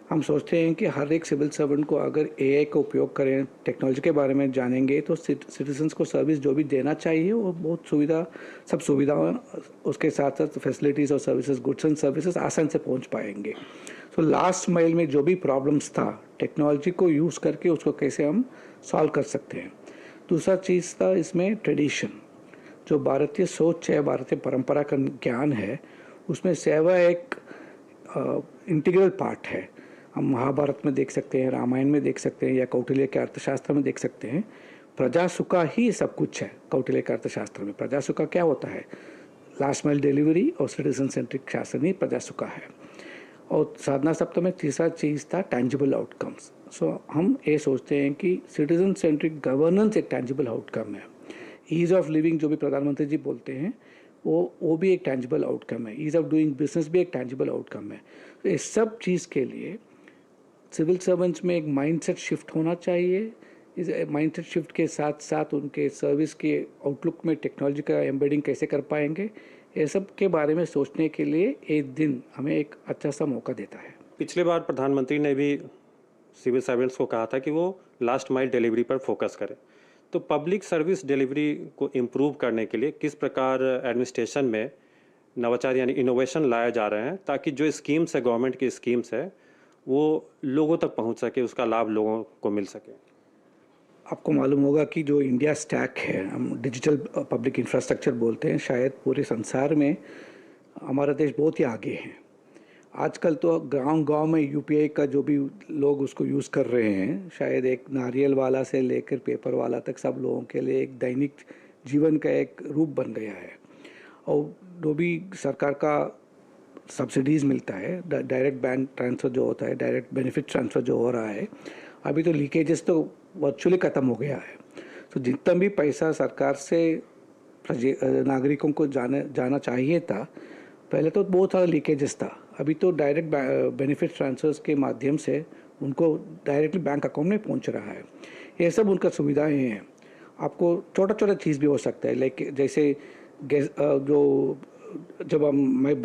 H: हम सोचते हैं कि हर एक सिविल सर्वेंट को अगर एआई का उपयोग करें, टेक्नोलॉजी के बारे में जानेंगे तो सिटीजन्स को सर्विस जो भी देना चाहिए वो बहुत सब सुविधाएं, उसके साथ साथ फैसिलिटीज़ और सर्विसेज, गुड्स एंड सर्विसेज आसान से पहुंच पाएंगे। तो लास्ट माइल में जो भी प्रॉब्लम्स था, टेक्नोलॉजी को यूज़ करके उसको कैसे हम सॉल्व कर सकते हैं। दूसरा चीज़ था इसमें ट्रेडिशन, जो भारतीय सोच है, भारतीय परंपरा का ज्ञान है, उसमें सेवा एक इंटीग्रल पार्ट है। हम महाभारत में देख सकते हैं, रामायण में देख सकते हैं, या कौटिल्य के अर्थशास्त्र में देख सकते हैं। प्रजा सुखा ही सब कुछ है। कौटिल्य के अर्थशास्त्र में प्रजा सुखा क्या होता है? लास्ट माइल डिलीवरी और सिटीजन सेंट्रिक शासन ही प्रजासुखा है। और साधना सप्ताह में तीसरा चीज़ था टैंजिबल आउटकम्स। सो हम ये सोचते हैं कि सिटीजन सेंट्रिक गवर्नेंस एक टैंजिबल आउटकम है। ईज़ ऑफ लिविंग जो भी प्रधानमंत्री जी बोलते हैं वो भी एक टैंजिबल आउटकम है। ईज़ ऑफ डूइंग बिजनेस भी एक टैंजिबल आउटकम है। तो इस सब चीज़ के लिए सिविल सर्वेंट्स में एक माइंडसेट शिफ्ट होना चाहिए। इस माइंडसेट शिफ्ट के साथ साथ उनके सर्विस के आउटलुक में टेक्नोलॉजी का एम्बेडिंग कैसे कर पाएंगे, ये सब के बारे में सोचने के लिए एक दिन हमें एक अच्छा सा मौका देता है।
K: पिछली बार प्रधानमंत्री ने भी सिविल सर्वेंट्स को कहा था कि वो लास्ट माइल डिलीवरी पर फोकस करें। तो पब्लिक सर्विस डिलीवरी को इम्प्रूव करने के लिए किस प्रकार एडमिनिस्ट्रेशन में नवाचार यानी इनोवेशन लाए जा रहे हैं ताकि जो स्कीम्स है, गवर्नमेंट की स्कीम्स है, वो लोगों तक पहुंच सके, उसका लाभ लोगों को मिल सके?
H: आपको मालूम होगा कि जो इंडिया स्टैक है, हम डिजिटल पब्लिक इंफ्रास्ट्रक्चर बोलते हैं, शायद पूरे संसार में हमारा देश बहुत ही आगे है। आजकल तो गांव-गांव में यूपीआई का जो भी लोग उसको यूज़ कर रहे हैं, शायद एक नारियल वाला से लेकर पेपर वाला तक सब लोगों के लिए एक दैनिक जीवन का एक रूप बन गया है। और जो भी सरकार का सब्सिडीज़ मिलता है, डायरेक्ट बैंक ट्रांसफ़र जो होता है, डायरेक्ट बेनिफिट ट्रांसफ़र जो हो रहा है, अभी तो लीकेजेस तो वर्चुअली ख़त्म हो गया है। तो जितना भी पैसा सरकार से नागरिकों को जाना चाहिए था, पहले तो बहुत सारा लीकेजेस था। अभी तो डायरेक्ट बेनिफिट ट्रांसफर्स के माध्यम से उनको डायरेक्टली बैंक अकाउंट में पहुंच रहा है। ये सब उनका सुविधाएं हैं। आपको छोटा छोटा चीज़ भी हो सकता है, लाइक जैसे जो जब मैं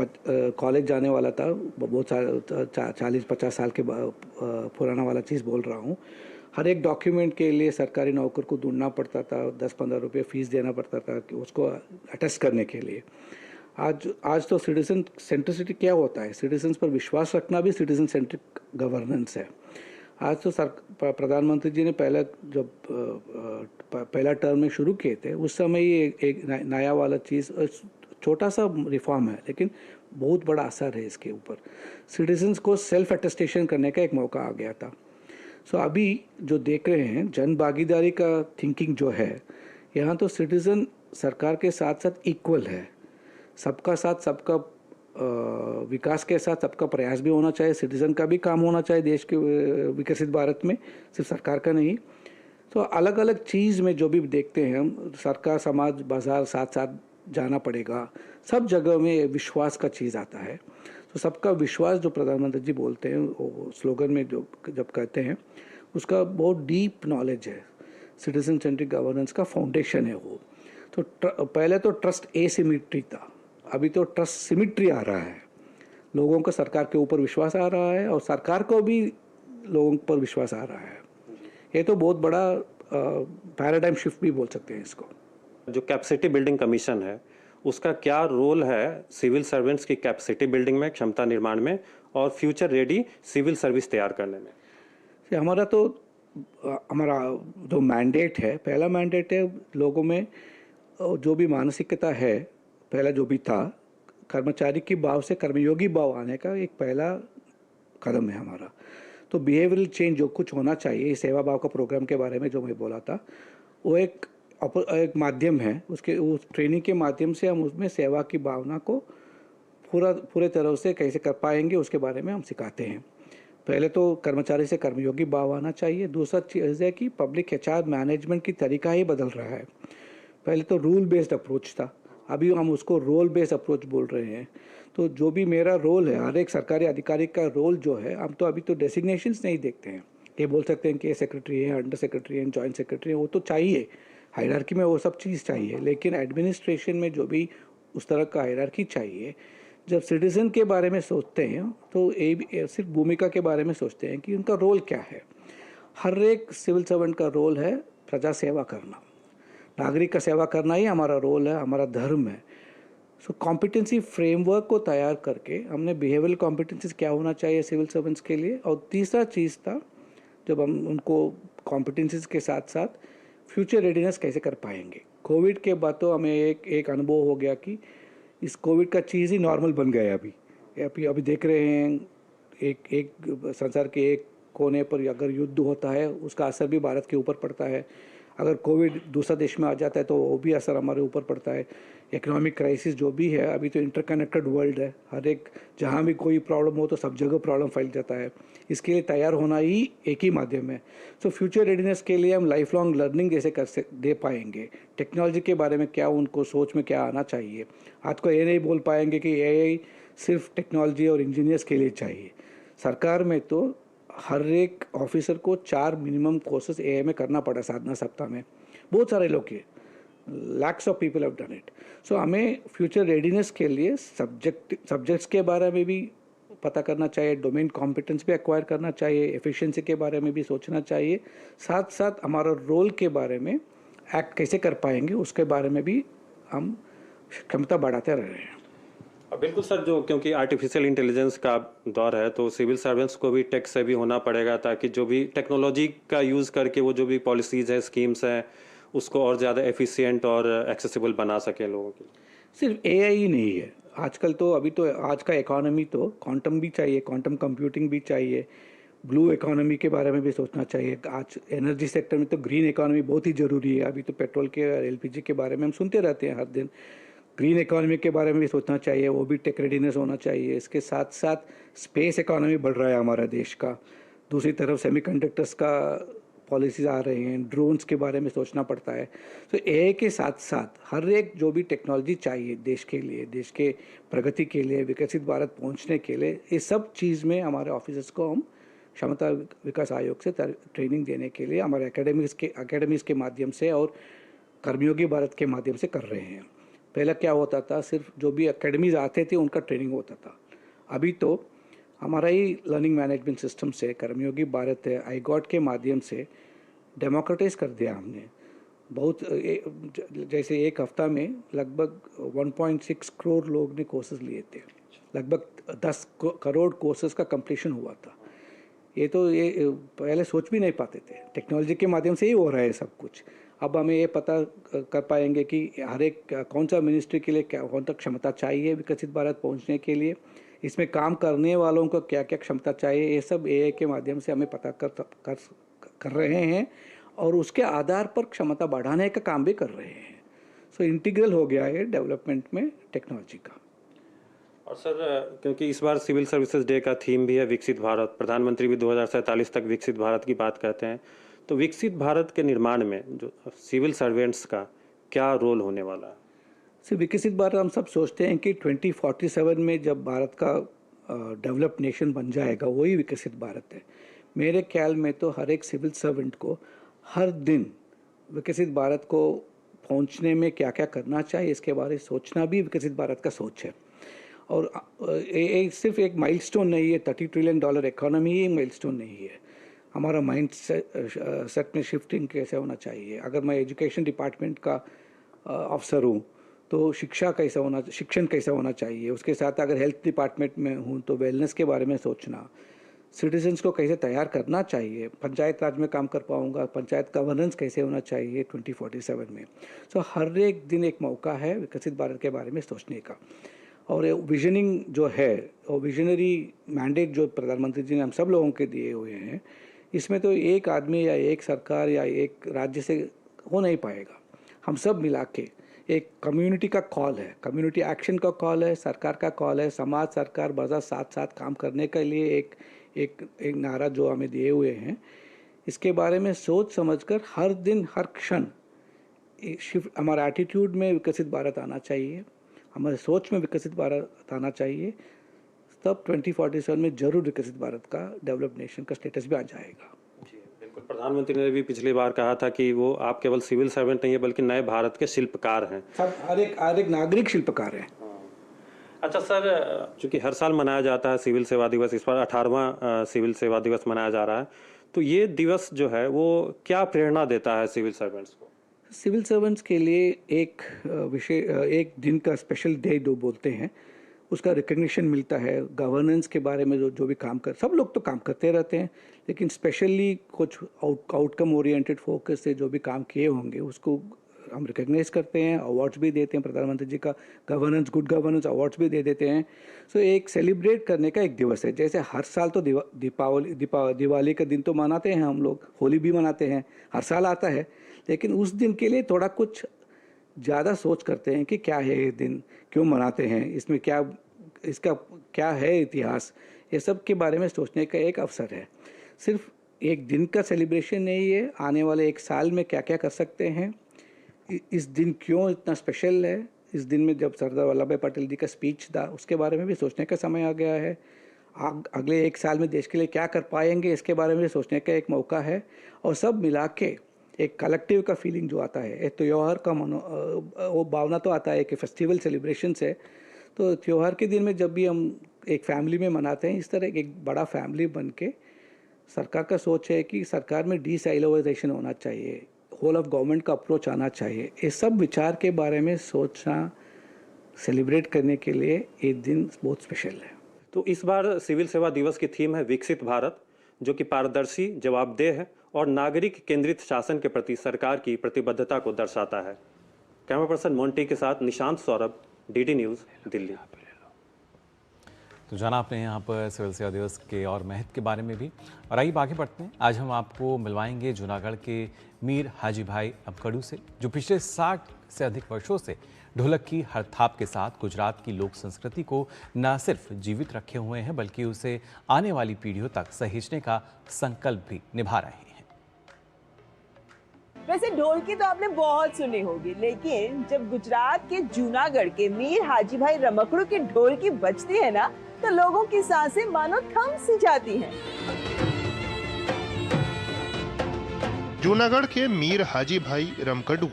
H: कॉलेज जाने वाला था, बहुत साल 40-50 साल के पुराना वाला चीज़ बोल रहा हूँ, हर एक डॉक्यूमेंट के लिए सरकारी नौकर को ढूंढना पड़ता था, 10-15 रुपये फीस देना पड़ता था कि उसको अटेस्ट करने के लिए। आज तो सिटीजन सेंट्रिसिटी क्या होता है, सिटीजन्स पर विश्वास रखना भी सिटीजन सेंट्रिक गवर्नेंस है। आज तो प्रधानमंत्री जी ने पहला टर्म में शुरू किए थे, उस समय ही एक नया वाला चीज़, छोटा सा रिफॉर्म है लेकिन बहुत बड़ा असर है इसके ऊपर। सिटीजन्स को सेल्फ अटेस्टेशन करने का एक मौका आ गया था। सो अभी जो देख रहे हैं जन भागीदारी का थिंकिंग जो है, यहाँ तो सिटीज़न सरकार के साथ साथ इक्वल है। सबका साथ सबका विकास के साथ सबका प्रयास भी होना चाहिए, सिटीज़न का भी काम होना चाहिए देश के विकसित भारत में, सिर्फ सरकार का नहीं। तो अलग अलग चीज़ में जो भी देखते हैं हम, सरकार, समाज, बाजार साथ साथ जाना पड़ेगा। सब जगह में विश्वास का चीज़ आता है। तो सबका विश्वास जो प्रधानमंत्री जी बोलते हैं, वो स्लोगन में जो जब कहते हैं, उसका बहुत डीप नॉलेज है। सिटीजन सेंट्रिक गवर्नेंस का फाउंडेशन है वो। तो पहले तो ट्रस्ट एसिमेट्री था, अभी तो ट्रस्ट सिमेट्री आ रहा है। लोगों को सरकार के ऊपर विश्वास आ रहा है और सरकार को भी लोगों पर विश्वास आ रहा है। ये तो बहुत बड़ा पैराडाइम शिफ्ट भी बोल सकते हैं इसको।
K: जो कैपेसिटी बिल्डिंग कमीशन है, उसका क्या रोल है सिविल सर्वेंट्स की कैपेसिटी बिल्डिंग में, क्षमता निर्माण में और फ्यूचर रेडी सिविल सर्विस तैयार करने में?
H: हमारा जो मैंडेट है, पहला मैंडेट है लोगों में जो भी मानसिकता है, पहला जो भी था, कर्मचारी की भाव से कर्मयोगी भाव आने का एक पहला कदम है हमारा। तो बिहेवियरल चेंज जो कुछ होना चाहिए, सेवा भाव का प्रोग्राम के बारे में जो मैं बोला था, वो एक माध्यम है। उस ट्रेनिंग के माध्यम से हम उसमें सेवा की भावना को पूरे तरह से कैसे कर पाएंगे उसके बारे में हम सिखाते हैं। पहले तो कर्मचारी से कर्मयोगी भाव आना चाहिए। दूसरा चीज़ है कि पब्लिक एचआर मैनेजमेंट की तरीका ही बदल रहा है। पहले तो रूल बेस्ड अप्रोच था, अभी हम उसको रोल बेस्ड अप्रोच बोल रहे हैं। तो जो भी मेरा रोल है, हर एक सरकारी अधिकारी का रोल जो है, हम तो अभी तो डेसिग्नेशंस नहीं देखते हैं। ये बोल सकते हैं कि ये सेक्रेटरी है, अंडर सेक्रेटरी है, जॉइंट सेक्रेटरी है, वो तो चाहिए, हायरार्की में वो सब चीज़ चाहिए, लेकिन एडमिनिस्ट्रेशन में जो भी उस तरह का हायरार्की चाहिए। जब सिटीज़न के बारे में सोचते हैं तो सिर्फ भूमिका के बारे में सोचते हैं कि उनका रोल क्या है। हर एक सिविल सर्वेंट का रोल है प्रजा सेवा करना, नागरिक का सेवा करना ही हमारा रोल है, हमारा धर्म है। सो कॉम्पिटेंसी फ्रेमवर्क को तैयार करके हमने बिहेवियरल कॉम्पिटेंसीज क्या होना चाहिए सिविल सर्वेंट्स के लिए। और तीसरा चीज़ था, जब हम उनको कॉम्पिटेंसीज के साथ साथ फ्यूचर रेडीनेस कैसे कर पाएंगे। कोविड के बाद तो हमें एक अनुभव हो गया कि इस कोविड का चीज़ ही नॉर्मल बन गया है। अभी देख रहे हैं एक संसार के एक कोने पर अगर युद्ध होता है, उसका असर भी भारत के ऊपर पड़ता है। अगर कोविड दूसरा देश में आ जाता है तो वो भी असर हमारे ऊपर पड़ता है। इकोनॉमिक क्राइसिस जो भी है, अभी तो इंटरकनेक्टेड वर्ल्ड है, हर एक जहाँ भी कोई प्रॉब्लम हो तो सब जगह प्रॉब्लम फैल जाता है। इसके लिए तैयार होना ही एक ही माध्यम है। सो फ्यूचर रेडीनेस के लिए हम लाइफ लॉन्ग लर्निंग कैसे दे पाएंगे, टेक्नोलॉजी के बारे में क्या उनको सोच में क्या आना चाहिए। आज को ये नहीं बोल पाएंगे कि एआई सिर्फ टेक्नोलॉजी और इंजीनियर्स के लिए चाहिए। सरकार में तो हर एक ऑफिसर को 4 मिनिमम कोर्सेज एआई में करना पड़ा साधना सप्ताह में। बहुत सारे लोग किए, lakhs of people have done it. So हमें फ्यूचर रेडीनेस के लिए सब्जेक्ट्स के बारे में भी पता करना चाहिए, डोमेन कॉम्पिटेंस भी एक्वायर करना चाहिए, एफिशिएंसी के बारे में भी सोचना चाहिए, साथ साथ हमारा रोल के बारे में एक्ट कैसे कर पाएंगे उसके बारे में भी हम क्षमता बढ़ाते रह रहे हैं।
K: बिल्कुल सर, जो क्योंकि आर्टिफिशियल इंटेलिजेंस का दौर है तो सिविल सर्वेंट्स को भी टेक से भी होना पड़ेगा, ताकि जो भी टेक्नोलॉजी का यूज़ करके वो जो भी पॉलिसीज़ है, स्कीम्स हैं, उसको और ज़्यादा एफिशिएंट और एक्सेसिबल बना सकें लोगों के। सिर्फ
H: एआई ही नहीं है आजकल, तो अभी तो आज का इकोनॉमी तो क्वांटम भी चाहिए, क्वांटम कंप्यूटिंग भी चाहिए, ब्लू इकोनॉमी के बारे में भी सोचना चाहिए। आज एनर्जी सेक्टर में तो ग्रीन इकोनॉमी बहुत ही ज़रूरी है। अभी तो पेट्रोल के और एलपीजी के बारे में हम सुनते रहते हैं हर दिन। ग्रीन इकोनॉमी के बारे में भी सोचना चाहिए, वो भी टेक रेडीनेस होना चाहिए। इसके साथ साथ स्पेस इकोनॉमी बढ़ रहा है हमारा देश का, दूसरी तरफ सेमीकंडक्टर्स का पॉलिसीज आ रहे हैं, ड्रोन्स के बारे में सोचना पड़ता है। तो एआई के साथ साथ हर एक जो भी टेक्नोलॉजी चाहिए देश के लिए, देश के प्रगति के लिए, विकसित भारत पहुंचने के लिए, इस सब चीज़ में हमारे ऑफिसर्स को हम क्षमता विकास आयोग से ट्रेनिंग देने के लिए हमारे एकेडमीज़ के माध्यम से और कर्मयोगी भारत के माध्यम से कर रहे हैं। पहले क्या होता था, सिर्फ जो भी एकेडमीज़ आते थे उनका ट्रेनिंग होता था। अभी तो हमारा ही लर्निंग मैनेजमेंट सिस्टम से कर्मयोगी भारत है, आईगॉट के माध्यम से डेमोक्रेटाइज कर दिया हमने। बहुत जैसे एक हफ्ता में लगभग 1.6 करोड़ लोग ने कोर्सेज लिए थे, लगभग 10 करोड़ कोर्सेज का कंप्लीशन हुआ था। ये पहले सोच भी नहीं पाते थे, टेक्नोलॉजी के माध्यम से ही हो रहा है सब कुछ। अब हमें ये पता कर पाएंगे कि हर एक कौन सा मिनिस्ट्री के लिए कौन सा क्षमता चाहिए विकसित भारत पहुंचने के लिए, इसमें काम करने वालों को क्या क्या क्षमता चाहिए, ये सब एआई के माध्यम से हमें पता कर रहे हैं और उसके आधार पर क्षमता बढ़ाने का काम भी कर रहे हैं। सो इंटीग्रल हो गया है डेवलपमेंट में टेक्नोलॉजी का।
K: और सर, क्योंकि इस बार सिविल सर्विसेज डे का थीम भी है विकसित भारत, प्रधानमंत्री भी 2047 तक विकसित भारत की बात कहते हैं, तो विकसित भारत के निर्माण में जो सिविल सर्वेंट्स का क्या रोल होने वाला है?
H: विकसित भारत हम सब सोचते हैं कि 2047 में जब भारत का डेवलप्ड नेशन बन जाएगा वही विकसित भारत है। मेरे ख्याल में तो हर एक सिविल सर्वेंट को हर दिन विकसित भारत को पहुंचने में क्या क्या करना चाहिए इसके बारे में सोचना भी विकसित भारत का सोच है। और सिर्फ एक माइलस्टोन नहीं है, $30 ट्रिलियन इकोनॉमी ही माइलस्टोन नहीं है। हमारा माइंड सेट में शिफ्टिंग कैसे होना चाहिए। अगर मैं एजुकेशन डिपार्टमेंट का अफसर हूँ तो शिक्षण कैसा होना चाहिए। उसके साथ अगर हेल्थ डिपार्टमेंट में हूँ तो वेलनेस के बारे में सोचना, सिटीजन्स को कैसे तैयार करना चाहिए, पंचायत राज में काम कर पाऊँगा, पंचायत गवर्नेंस कैसे होना चाहिए 2047 में। सो हर एक दिन एक मौका है विकसित भारत के बारे में सोचने का। और विजनिंग जो है और विजनरी मैंडेट जो प्रधानमंत्री जी ने हम सब लोगों के दिए हुए हैं, इसमें तो एक आदमी या एक सरकार या एक राज्य से हो नहीं पाएगा। हम सब मिला के एक कम्युनिटी का कॉल है, कम्युनिटी एक्शन का कॉल है, सरकार का कॉल है, समाज सरकार बाजार साथ साथ काम करने के लिए एक नारा जो हमें दिए हुए हैं। इसके बारे में सोच समझकर हर दिन हर क्षण हमारा एटीट्यूड में विकसित भारत आना चाहिए, हमारे सोच में विकसित भारत आना चाहिए। तब 2047 में जरूर विकसित भारत का डेवलप्ड नेशन का स्टेटस भी आ जाएगा।
K: जी बिल्कुल, प्रधानमंत्री ने भी पिछली बार कहा था कि वो आप केवल सिविल सर्वेंट नहीं है बल्कि नए भारत के शिल्पकार हैं।
H: सब हर एक नागरिक शिल्पकार है।
K: अच्छा सर, चूंकि हर साल मनाया जाता है सिविल सेवा दिवस, इस बार 18वां सिविल सेवा दिवस मनाया जा रहा है, तो ये दिवस जो है वो क्या प्रेरणा देता है सिविल सर्वेंट्स को?
H: सिविल सर्वेंट्स के लिए एक दिन का स्पेशल डे जो बोलते हैं उसका रिकग्निशन मिलता है। गवर्नेंस के बारे में जो भी काम सब लोग तो काम करते रहते हैं, लेकिन स्पेशली कुछ आउटकम ओरिएंटेड फोकस से जो भी काम किए होंगे उसको हम रिकग्नाइज करते हैं, अवार्ड्स भी देते हैं, प्रधानमंत्री जी का गवर्नेंस, गुड गवर्नेंस अवार्ड्स भी दे देते हैं। सो एक सेलिब्रेट करने का एक दिवस है। जैसे हर साल तो दिवाली का दिन तो मनाते हैं हम लोग, होली भी मनाते हैं, हर साल आता है, लेकिन उस दिन के लिए थोड़ा कुछ ज़्यादा सोच करते हैं कि क्या है ये दिन, क्यों मनाते हैं, इसमें क्या, इसका क्या है इतिहास, ये सब के बारे में सोचने का एक अवसर है। सिर्फ एक दिन का सेलिब्रेशन नहीं है, आने वाले एक साल में क्या क्या कर सकते हैं, इस दिन क्यों इतना स्पेशल है, इस दिन में जब सरदार वल्लभ भाई पटेल जी का स्पीच था उसके बारे में भी सोचने का समय आ गया है। अगले एक साल में देश के लिए क्या कर पाएंगे इसके बारे में सोचने का एक मौका है। और सब मिला के एक कलेक्टिव का फीलिंग जो आता है, एक त्यौहार का वो भावना तो आता है कि फेस्टिवल सेलिब्रेशन से, तो त्यौहार के दिन में जब भी हम एक फैमिली में मनाते हैं, इस तरह एक बड़ा फैमिली बन के सरकार का सोच है कि सरकार में डिसाइलोवाइजेशन होना चाहिए, होल ऑफ गवर्नमेंट का अप्रोच आना चाहिए। ये सब विचार के बारे में सोचना, सेलिब्रेट करने के लिए ये दिन बहुत स्पेशल है।
K: तो इस बार सिविल सेवा दिवस की थीम है विकसित भारत, जो कि पारदर्शी, जवाबदेह है और नागरिक केंद्रित शासन के प्रति सरकार की प्रतिबद्धता को दर्शाता है। कैमरा पर्सन मोंटी के साथ निशांत सौरभ, डीडी न्यूज़, दिल्ली।
A: तो जाना आपने यहाँ पर सिविल सेवा दिवस के और महत्व के बारे में भी। और आइए आगे बढ़ते हैं। आज हम आपको मिलवाएंगे जूनागढ़ के मीर हाजी भाई अबकड़ू से, जो पिछले 60 से अधिक वर्षों से ढोलक की हर थाप के साथ गुजरात की लोक संस्कृति को न सिर्फ जीवित रखे हुए हैं, बल्कि उसे आने वाली पीढ़ियों तक सहेजने का संकल्प भी निभा रहे हैं।
L: वैसे ढोल की तो आपने बहुत सुनी होगी, लेकिन जब गुजरात के जूनागढ़ के मीर हाजी भाई रमकड़ू की ढोल की बजती है ना, तो लोगों की सांसें मानो थम सी जाती हैं।
M: जूनागढ़ के मीर हाजी भाई रमकड़ू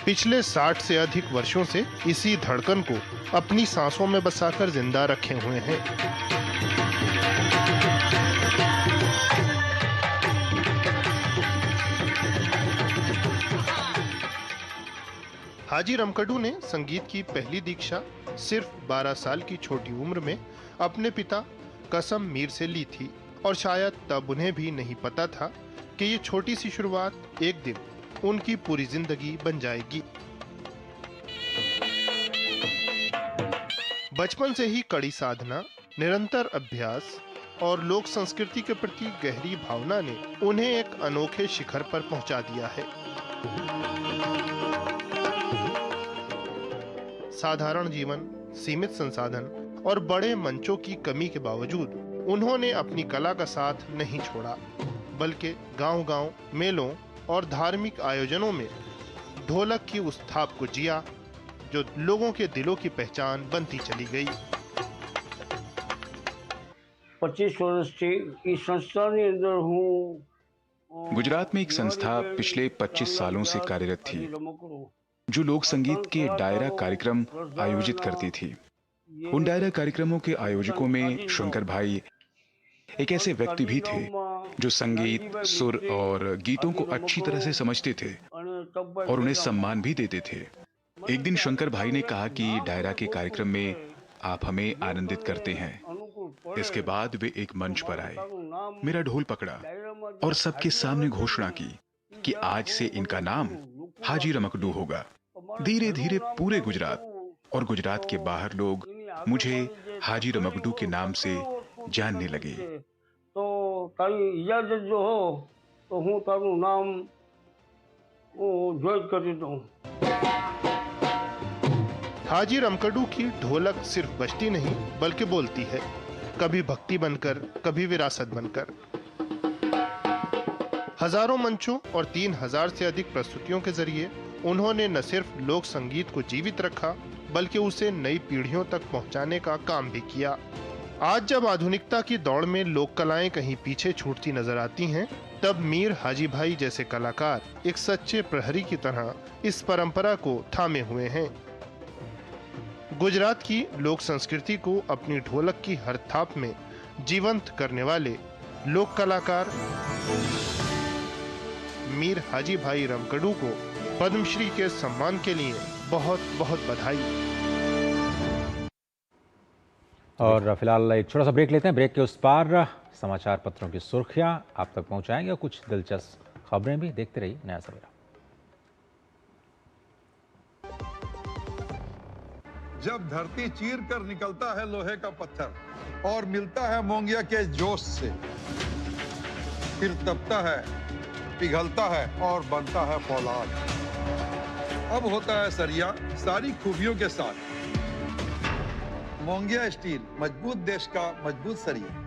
M: पिछले 60 से अधिक वर्षों से इसी धड़कन को अपनी सांसों में बसाकर जिंदा रखे हुए हैं। हाजी रमकड़ू ने संगीत की पहली दीक्षा सिर्फ 12 साल की छोटी उम्र में अपने पिता कसम मीर से ली थी, और शायद तब उन्हें भी नहीं पता था कि ये छोटी सी शुरुआत एक दिन उनकी पूरी जिंदगी बन जाएगी। बचपन से ही कड़ी साधना, निरंतर अभ्यास और लोक संस्कृति के प्रति गहरी भावना ने उन्हें एक अनोखे शिखर पर पहुंचा दिया है। साधारण जीवन, सीमित संसाधन और बड़े मंचों की कमी के बावजूद उन्होंने अपनी कला का साथ नहीं छोड़ा, बल्कि गांव-गांव, मेलों और धार्मिक आयोजनों में ढोलक की उस थाप को जिया जो लोगों के दिलों की पहचान बनती चली गई।
N: 25 वर्ष से इस संस्था के अंदर हूँ।
J: गुजरात में एक संस्था पिछले 25 सालों से कार्यरत थी, जो लोक संगीत के डायरा कार्यक्रम आयोजित करती थी। उन डायरा कार्यक्रमों के आयोजकों में शंकर भाई एक ऐसे व्यक्ति भी थे जो संगीत, सुर और गीतों को अच्छी तरह से समझते थे और उन्हें सम्मान भी देते थे। एक दिन शंकर भाई ने कहा कि डायरा के कार्यक्रम में आप हमें आनंदित करते हैं। इसके बाद वे एक मंच पर आए, मेरा ढोल पकड़ा और सबके सामने घोषणा की कि आज से इनका नाम हाजी रमकड़ू होगा। धीरे धीरे पूरे गुजरात और गुजरात के बाहर लोग मुझे हाजी रमकड़ू के नाम से जानने लगे।
N: तो तारी इजाजत जो हो तो हूँ तारू नाम जोड़ कर देता हूँ।
M: हाजी रमकड़ू की ढोलक सिर्फ बजती नहीं बल्कि बोलती है, कभी भक्ति बनकर, कभी विरासत बनकर। हजारों मंचों और 3000 से अधिक प्रस्तुतियों के जरिए उन्होंने न सिर्फ लोक संगीत को जीवित रखा, बल्कि उसे नई पीढ़ियों तक पहुंचाने का काम भी किया। आज जब आधुनिकता की दौड़ में लोक कलाएं कहीं पीछे छूटती नजर आती हैं, तब मीर हाजी भाई जैसे कलाकार एक सच्चे प्रहरी की तरह इस परंपरा को थामे हुए हैं। गुजरात की लोक संस्कृति को अपनी ढोलक की हर थाप में जीवंत करने वाले लोक कलाकार मीर हाजी भाई रमकड़ू को पद्मश्री के सम्मान के लिए बहुत बहुत बधाई।
B: और फिलहाल एक छोटा सा ब्रेक लेते हैं। ब्रेक के उस पार समाचार पत्रों की सुर्खियां आप तक पहुंचाएंगे और कुछ दिलचस्प खबरें भी। देखते रहिए नया सवेरा।
I: जब धरती चीर कर निकलता है लोहे का पत्थर और मिलता है मोंगिया के जोश से, फिर तपता है, पिघलता है और बनता है फौलाद। अब होता है सरिया सारी खूबियों के साथ। मोंगिया स्टील, मजबूत देश का मजबूत सरिया।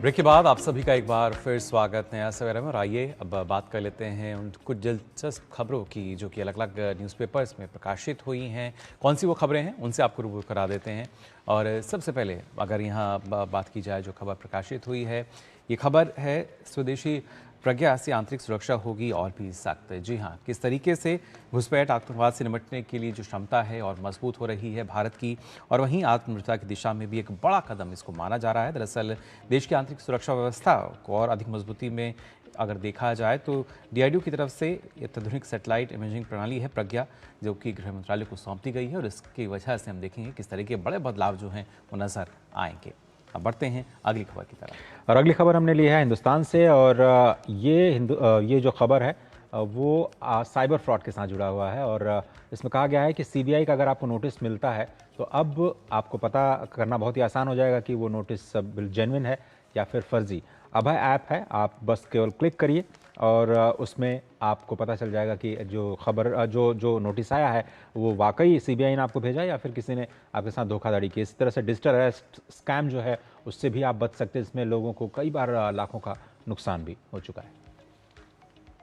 A: ब्रेक के बाद आप सभी का एक बार फिर स्वागत नया सवेरा में। और आइए अब बात कर लेते हैं उन कुछ दिलचस्प खबरों की जो कि अलग अलग न्यूज़पेपर्स में प्रकाशित हुई हैं। कौन सी वो खबरें हैं उनसे आपको रूबरू करा देते हैं। और सबसे पहले अगर यहाँ बात की जाए जो खबर प्रकाशित हुई है, ये खबर है स्वदेशी प्रज्ञा से आंतरिक सुरक्षा होगी और भी सख्त। जी हाँ, किस तरीके से घुसपैठ आतंकवाद से निपटने के लिए जो क्षमता है और मजबूत हो रही है भारत की, और वहीं आत्मनिर्भरता की दिशा में भी एक बड़ा कदम इसको माना जा रहा है। दरअसल देश की आंतरिक सुरक्षा व्यवस्था को और अधिक मजबूती में अगर देखा जाए तो DRDO की तरफ से अत्याधुनिक सैटेलाइट इमेजिंग प्रणाली है प्रज्ञा, जो कि गृह मंत्रालय को सौंप दी गई है। और इसकी वजह से हम देखेंगे किस तरह के बड़े बदलाव जो हैं वो नजर आएंगे। अब बढ़ते हैं अगली खबर की तरफ।
B: और अगली खबर हमने ली है हिंदुस्तान से, और ये जो खबर है वो साइबर फ्रॉड के साथ जुड़ा हुआ है। और इसमें कहा गया है कि CBI का अगर आपको नोटिस मिलता है तो अब आपको पता करना बहुत ही आसान हो जाएगा कि वो नोटिस जेन्युइन है या फिर फर्जी। अभय ऐप है, आप बस केवल क्लिक करिए और उसमें आपको पता चल जाएगा कि जो खबर जो नोटिस आया है वो वाकई CBI ने आपको भेजा या फिर किसी ने आपके साथ धोखाधड़ी की। इस तरह से डिजिटल अरेस्ट स्कैम जो है उससे भी आप बच सकते हैं, जिसमें लोगों को कई बार लाखों का नुकसान भी हो चुका है।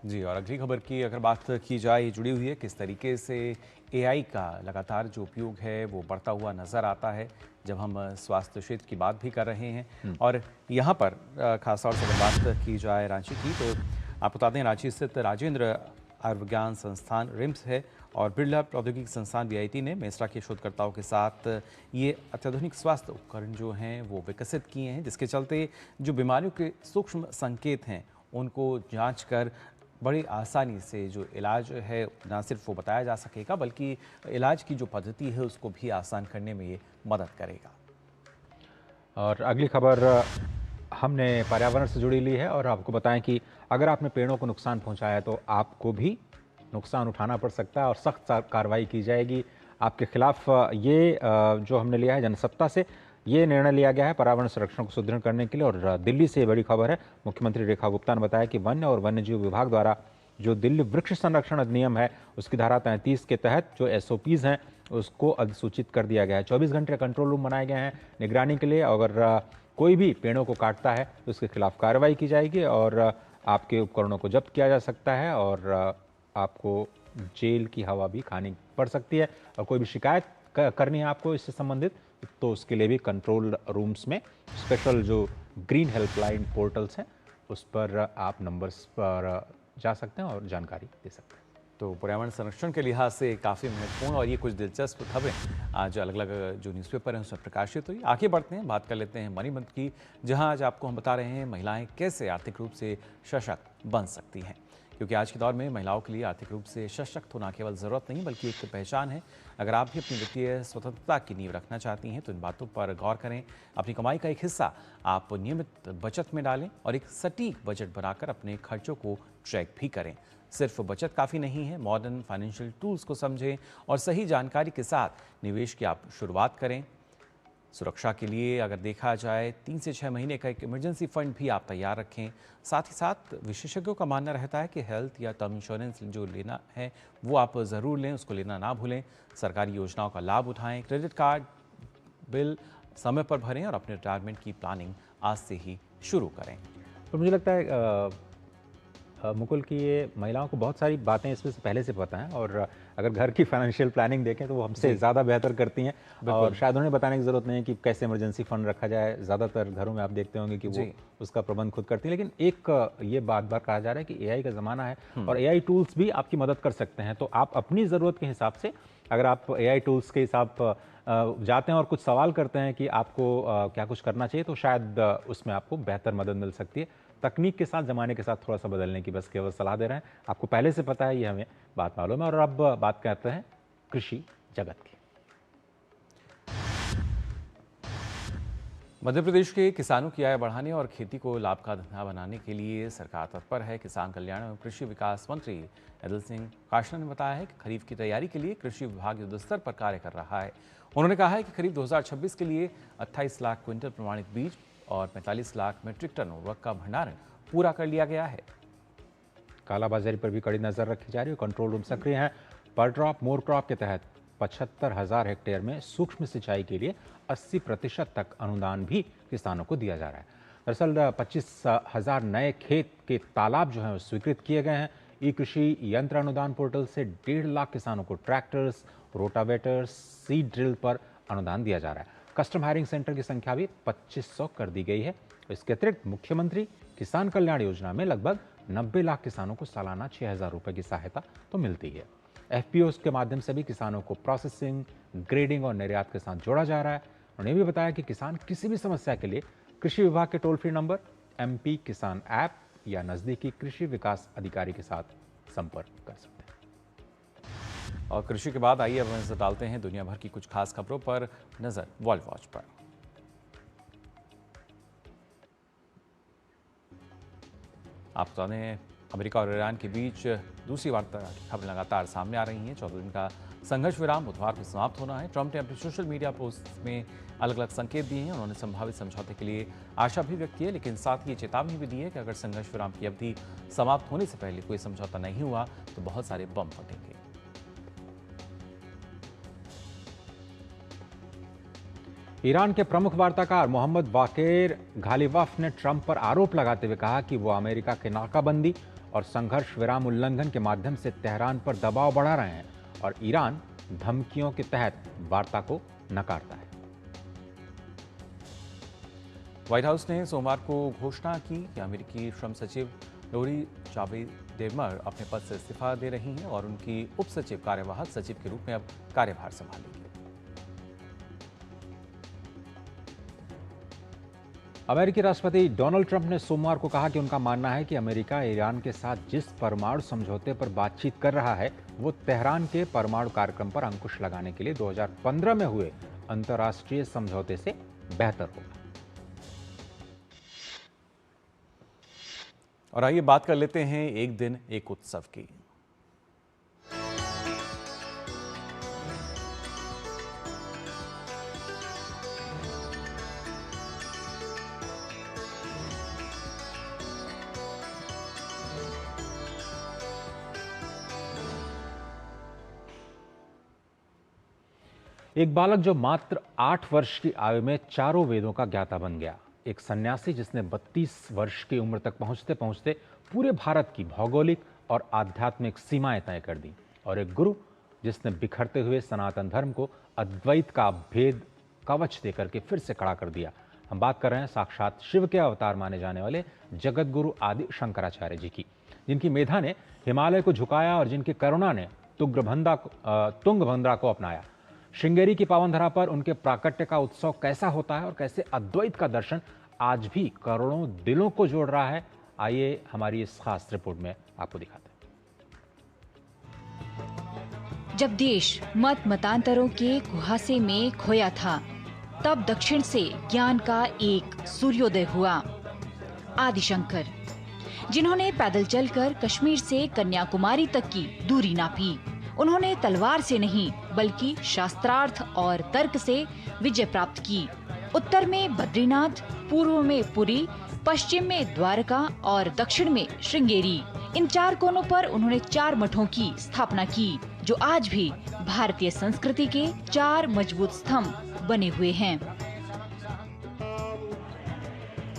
A: जी, और अगली खबर की अगर बात की जाए, ये जुड़ी हुई है किस तरीके से AI का लगातार जो उपयोग है वो बढ़ता हुआ नज़र आता है जब हम स्वास्थ्य क्षेत्र की बात भी कर रहे हैं। और यहाँ पर खासतौर से अगर बात की जाए रांची की, तो आप बता दें रांची स्थित राजेंद्र आयुर्विज्ञान संस्थान RIMS है और बिरला प्रौद्योगिकी संस्थान BIT ने मेसरा के शोधकर्ताओं के साथ ये अत्याधुनिक स्वास्थ्य उपकरण जो हैं वो विकसित किए हैं, जिसके चलते जो बीमारियों के सूक्ष्म संकेत हैं उनको जांच कर बड़ी आसानी से जो इलाज है ना सिर्फ वो बताया जा सकेगा बल्कि इलाज की जो पद्धति है उसको भी आसान करने में ये मदद करेगा।
B: और अगली खबर हमने पर्यावरण से जुड़ी ली है और आपको बताएं कि अगर आपने पेड़ों को नुकसान पहुंचाया है तो आपको भी नुकसान उठाना पड़ सकता है और सख्त कार्रवाई की जाएगी आपके खिलाफ। ये जो हमने लिया है जनसत्ता से, ये निर्णय लिया गया है पर्यावरण संरक्षण को सुदृढ़ करने के लिए। और दिल्ली से बड़ी खबर है, मुख्यमंत्री रेखा गुप्ता ने बताया कि वन्य और वन्यजीव विभाग द्वारा जो दिल्ली वृक्ष संरक्षण अधिनियम है उसकी धारा 33 के तहत जो SOPs हैं उसको अधिसूचित कर दिया गया है। 24 घंटे कंट्रोल रूम बनाए गए हैं निगरानी के लिए। अगर कोई भी पेड़ों को काटता है तो उसके खिलाफ कार्रवाई की जाएगी और आपके उपकरणों को जब्त किया जा सकता है और आपको जेल की हवा भी खानी पड़ सकती है। और कोई भी शिकायत करनी है आपको इससे संबंधित तो उसके लिए भी कंट्रोल रूम्स में स्पेशल जो ग्रीन हेल्पलाइन पोर्टल्स हैं उस पर आप नंबर्स पर जा सकते हैं और जानकारी दे सकते हैं।
A: तो पर्यावरण संरक्षण के लिहाज से काफ़ी महत्वपूर्ण और ये कुछ दिलचस्प खबरें आज अलग अलग जो न्यूज़पेपर हैं उसमें प्रकाशित हुई। आगे बढ़ते हैं, बात कर लेते हैं मनी मंथ की, जहां आज आपको हम बता रहे हैं महिलाएं कैसे आर्थिक रूप से सशक्त बन सकती हैं। क्योंकि आज के दौर में महिलाओं के लिए आर्थिक रूप से सशक्त होना केवल ज़रूरत नहीं बल्कि एक पहचान है। अगर आप भी अपनी वित्तीय स्वतंत्रता की नींव रखना चाहती हैं तो इन बातों पर गौर करें। अपनी कमाई का एक हिस्सा आप नियमित बचत में डालें और एक सटीक बजट बनाकर अपने खर्चों को ट्रैक भी करें। सिर्फ बचत काफ़ी नहीं है, मॉडर्न फाइनेंशियल टूल्स को समझें और सही जानकारी के साथ निवेश की आप शुरुआत करें। सुरक्षा के लिए अगर देखा जाए 3 से 6 महीने का एक इमरजेंसी फंड भी आप तैयार रखें। साथ ही साथ विशेषज्ञों का मानना रहता है कि हेल्थ या टर्म इंश्योरेंस जो लेना है वो आप ज़रूर लें, उसको लेना ना भूलें। सरकारी योजनाओं का लाभ उठाएं, क्रेडिट कार्ड बिल समय पर भरें और अपने रिटायरमेंट की प्लानिंग आज से ही शुरू करें।
B: तो मुझे लगता है मुकुल की ये महिलाओं को बहुत सारी बातें इसमें से पहले से पता हैं और अगर घर की फाइनेंशियल प्लानिंग देखें तो वो हमसे ज़्यादा बेहतर करती हैं और शायद उन्हें बताने की ज़रूरत नहीं है कि कैसे इमरजेंसी फंड रखा जाए। ज़्यादातर घरों में आप देखते होंगे कि वो उसका प्रबंध खुद करती हैं। लेकिन एक ये बार कहा जा रहा है कि AI का ज़माना है और AI टूल्स भी आपकी मदद कर सकते हैं। तो आप अपनी ज़रूरत के हिसाब से अगर आप AI टूल्स के हिसाब जाते हैं और कुछ सवाल करते हैं कि आपको क्या कुछ करना चाहिए तो शायद उसमें आपको बेहतर मदद मिल सकती है। तकनीक के साथ, ज़माने के साथ थोड़ा सा बदलने की बस केवल सलाह दे रहे हैं। आपको पहले से पता है, ये हमें बात मालूम है। और अब बात करते हैं कृषि जगत की।
A: मध्य प्रदेश के किसानों की आय बढ़ाने और खेती को लाभ का धंधा बनाने के लिए सरकार तत्पर है। किसान कल्याण एवं कृषि विकास मंत्री ऐदल सिंह काशना ने बताया है कि खरीफ की तैयारी के लिए कृषि विभाग युद्ध स्तर पर कार्य कर रहा है। उन्होंने कहा है कि खरीफ 2026 के लिए 28 लाख क्विंटल प्रमाणित बीज और 45 लाख मीट्रिक टन उर्वरक का भंडारण पूरा कर लिया गया है।
B: कालाबाजारी पर भी कड़ी नजर रखी जा रही है। कंट्रोल रूम सक्रिय है। पर ड्रॉप मोर क्रॉप के तहत 75,000 हेक्टेयर में सूक्ष्म सिंचाई के लिए 80% तक अनुदान भी किसानों को दिया जा रहा है। दरअसल 25,000 नए खेत के तालाब जो हैं स्वीकृत किए गए हैं। ई कृषि यंत्र अनुदान पोर्टल से 1.5 लाख किसानों को ट्रैक्टर्स, रोटावेटर्स, सीड ड्रिल पर अनुदान दिया जा रहा है। कस्टम हायरिंग सेंटर की संख्या भी 2500 कर दी गई है। इसके अतिरिक्त मुख्यमंत्री किसान कल्याण योजना में लगभग 90 लाख किसानों को सालाना 6,000 रुपए की सहायता तो मिलती है। FPOs के माध्यम से भी किसानों को प्रोसेसिंग, ग्रेडिंग और निर्यात के साथ जोड़ा जा रहा है। उन्होंने भी बताया कि किसान किसी भी समस्या के लिए कृषि विभाग के टोल फ्री नंबर, MP किसान ऐप या नजदीकी कृषि विकास अधिकारी के साथ संपर्क कर सकते हैं।
A: और कृषि के बाद आइए अब नजर डालते हैं दुनिया भर की कुछ खास खबरों पर नजर वर्ल्ड वॉच पर। आप जाने अमेरिका और ईरान के बीच दूसरी वार्ता की खबरें लगातार सामने आ रही हैं। 14 दिन का संघर्ष विराम बुधवार को समाप्त होना है। ट्रंप ने अपने सोशल मीडिया पोस्ट में अलग अलग संकेत दिए हैं। उन्होंने संभावित समझौते के लिए आशा भी व्यक्त की है, लेकिन साथ ही ये चेतावनी भी दी है कि अगर संघर्ष विराम की अवधि समाप्त होने से पहले कोई समझौता नहीं हुआ तो बहुत सारे बम फटेंगे।
B: ईरान के प्रमुख वार्ताकार मोहम्मद बाकेर घालिबफ ने ट्रंप पर आरोप लगाते हुए कहा कि वो अमेरिका के नाकाबंदी और संघर्ष विराम उल्लंघन के माध्यम से तेहरान पर दबाव बढ़ा रहे हैं और ईरान धमकियों के तहत वार्ता को नकारता है।
A: व्हाइट हाउस ने सोमवार को घोषणा की कि अमेरिकी श्रम सचिव लोरी चावेडेमर अपने पद से इस्तीफा दे रही हैं और उनकी उप सचिव कार्यवाहक सचिव के रूप में अब कार्यभार संभालेंगे।
B: अमेरिकी राष्ट्रपति डोनाल्ड ट्रंप ने सोमवार को कहा कि उनका मानना है कि अमेरिका ईरान के साथ जिस परमाणु समझौते पर बातचीत कर रहा है वो तेहरान के परमाणु कार्यक्रम पर अंकुश लगाने के लिए 2015 में हुए अंतर्राष्ट्रीय समझौते से बेहतर होगा।
A: और आइए बात कर लेते हैं एक दिन एक उत्सव की।
B: एक बालक जो मात्र 8 वर्ष की आयु में चारों वेदों का ज्ञाता बन गया। एक सन्यासी जिसने 32 वर्ष की उम्र तक पहुंचते पहुंचते पूरे भारत की भौगोलिक और आध्यात्मिक सीमाएं तय कर दी। और एक गुरु जिसने बिखरते हुए सनातन धर्म को अद्वैत का भेद कवच देकर के फिर से खड़ा कर दिया। हम बात कर रहे हैं साक्षात शिव के अवतार माने जाने वाले जगत गुरु आदि शंकराचार्य जी की, जिनकी मेधा ने हिमालय को झुकाया और जिनकी करुणा ने तुंगभद्रा को अपनाया। श्रृंगेरी की पावन धरा पर उनके प्राकट्य का उत्सव कैसा होता है और कैसे अद्वैत का दर्शन आज भी करोड़ों दिलों को जोड़ रहा है, आइए हमारी इस खास रिपोर्ट में आपको दिखाते हैं।
O: जब देश मत मतांतरों के कुहासे में खोया था, तब दक्षिण से ज्ञान का एक सूर्योदय हुआ। आदिशंकर, जिन्होंने पैदल चलकर कश्मीर से कन्याकुमारी तक की दूरी नापी, उन्होंने तलवार से नहीं बल्कि शास्त्रार्थ और तर्क से विजय प्राप्त की। उत्तर में बद्रीनाथ, पूर्व में पुरी, पश्चिम में द्वारका और दक्षिण में श्रृंगेरी। इन 4 कोनों पर उन्होंने 4 मठों की स्थापना की, जो आज भी भारतीय संस्कृति के 4 मजबूत स्तंभ बने हुए हैं।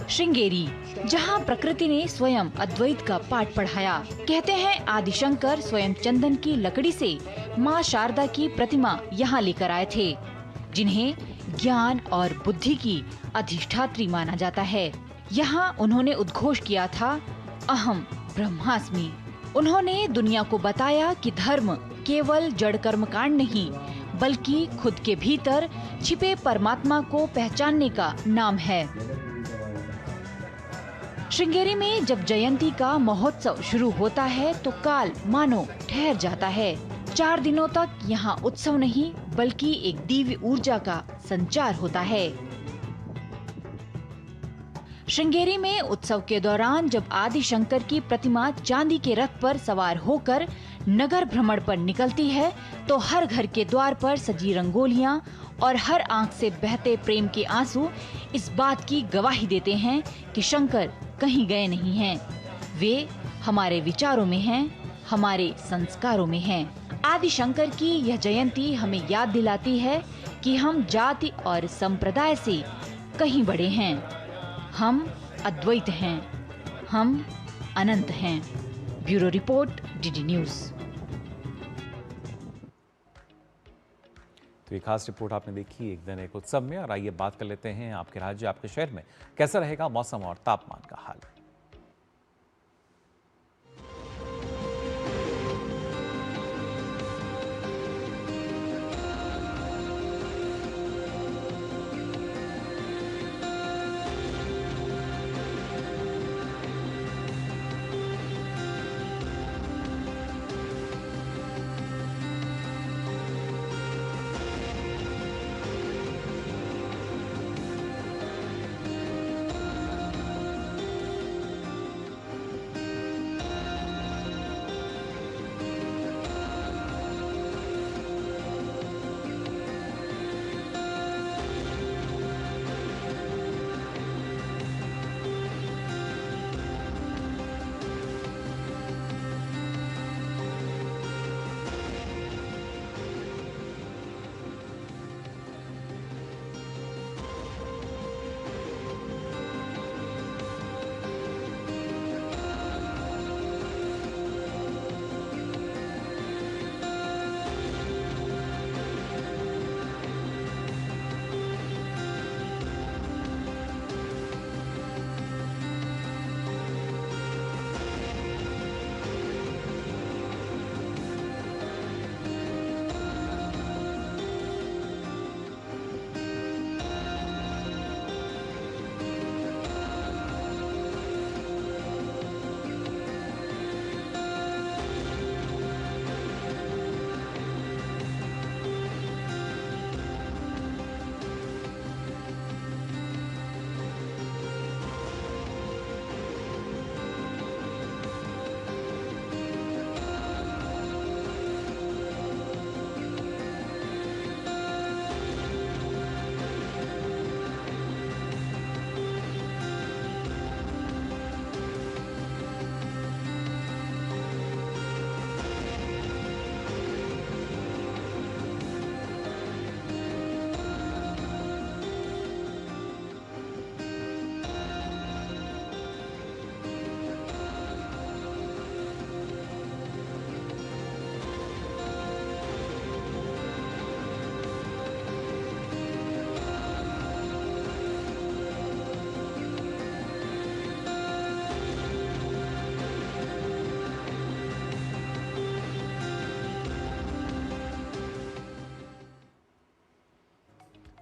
O: श्रृंगेरी, जहाँ प्रकृति ने स्वयं अद्वैत का पाठ पढ़ाया। कहते हैं आदिशंकर स्वयं चंदन की लकड़ी से माँ शारदा की प्रतिमा यहाँ लेकर आए थे, जिन्हें ज्ञान और बुद्धि की अधिष्ठात्री माना जाता है। यहाँ उन्होंने उद्घोष किया था, अहम ब्रह्मास्मि। उन्होंने दुनिया को बताया कि धर्म केवल जड़ कर्म कांड नहीं, बल्कि खुद के भीतर छिपे परमात्मा को पहचानने का नाम है। श्रृंगेरी में जब जयंती का महोत्सव शुरू होता है तो काल मानो ठहर जाता है। 4 दिनों तक यहाँ उत्सव नहीं बल्कि एक दिव्य ऊर्जा का संचार होता है। श्रृंगेरी में उत्सव के दौरान जब आदि शंकर की प्रतिमा चांदी के रथ पर सवार होकर नगर भ्रमण पर निकलती है तो हर घर के द्वार पर सजी रंगोलियां और हर आंख से बहते प्रेम के आंसू इस बात की गवाही देते हैं कि शंकर कहीं गए नहीं हैं। वे हमारे विचारों में हैं, हमारे संस्कारों में हैं। आदि शंकर की यह जयंती हमें याद दिलाती है कि हम जाति और संप्रदाय से कहीं बड़े हैं। हम अद्वैत हैं, हम अनंत हैं। Bureau report, DD news.
A: तो ये खास रिपोर्ट आपने देखी एक दिन एक उत्सव में। और आइए बात कर लेते हैं आपके राज्य, आपके शहर में कैसा रहेगा मौसम और तापमान का हाल।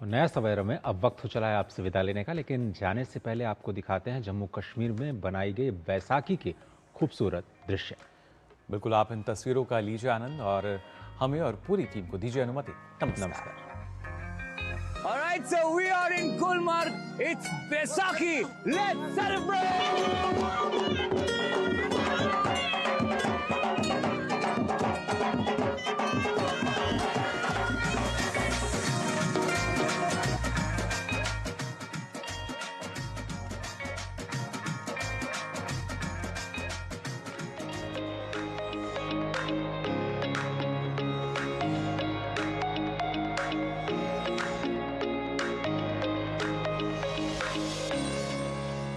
B: नया सवेरा में अब वक्त हो चला है आपसे विदा लेने का, लेकिन जाने से पहले आपको दिखाते हैं जम्मू कश्मीर में बनाई गई बैसाखी के खूबसूरत दृश्य।
A: बिल्कुल, आप इन तस्वीरों का लीजिए आनंद और हमें और पूरी टीम को दीजिए अनुमति। नमस्कार।
P: All right, so we are in Gulmarg. It's Baisakhi. Let's celebrate!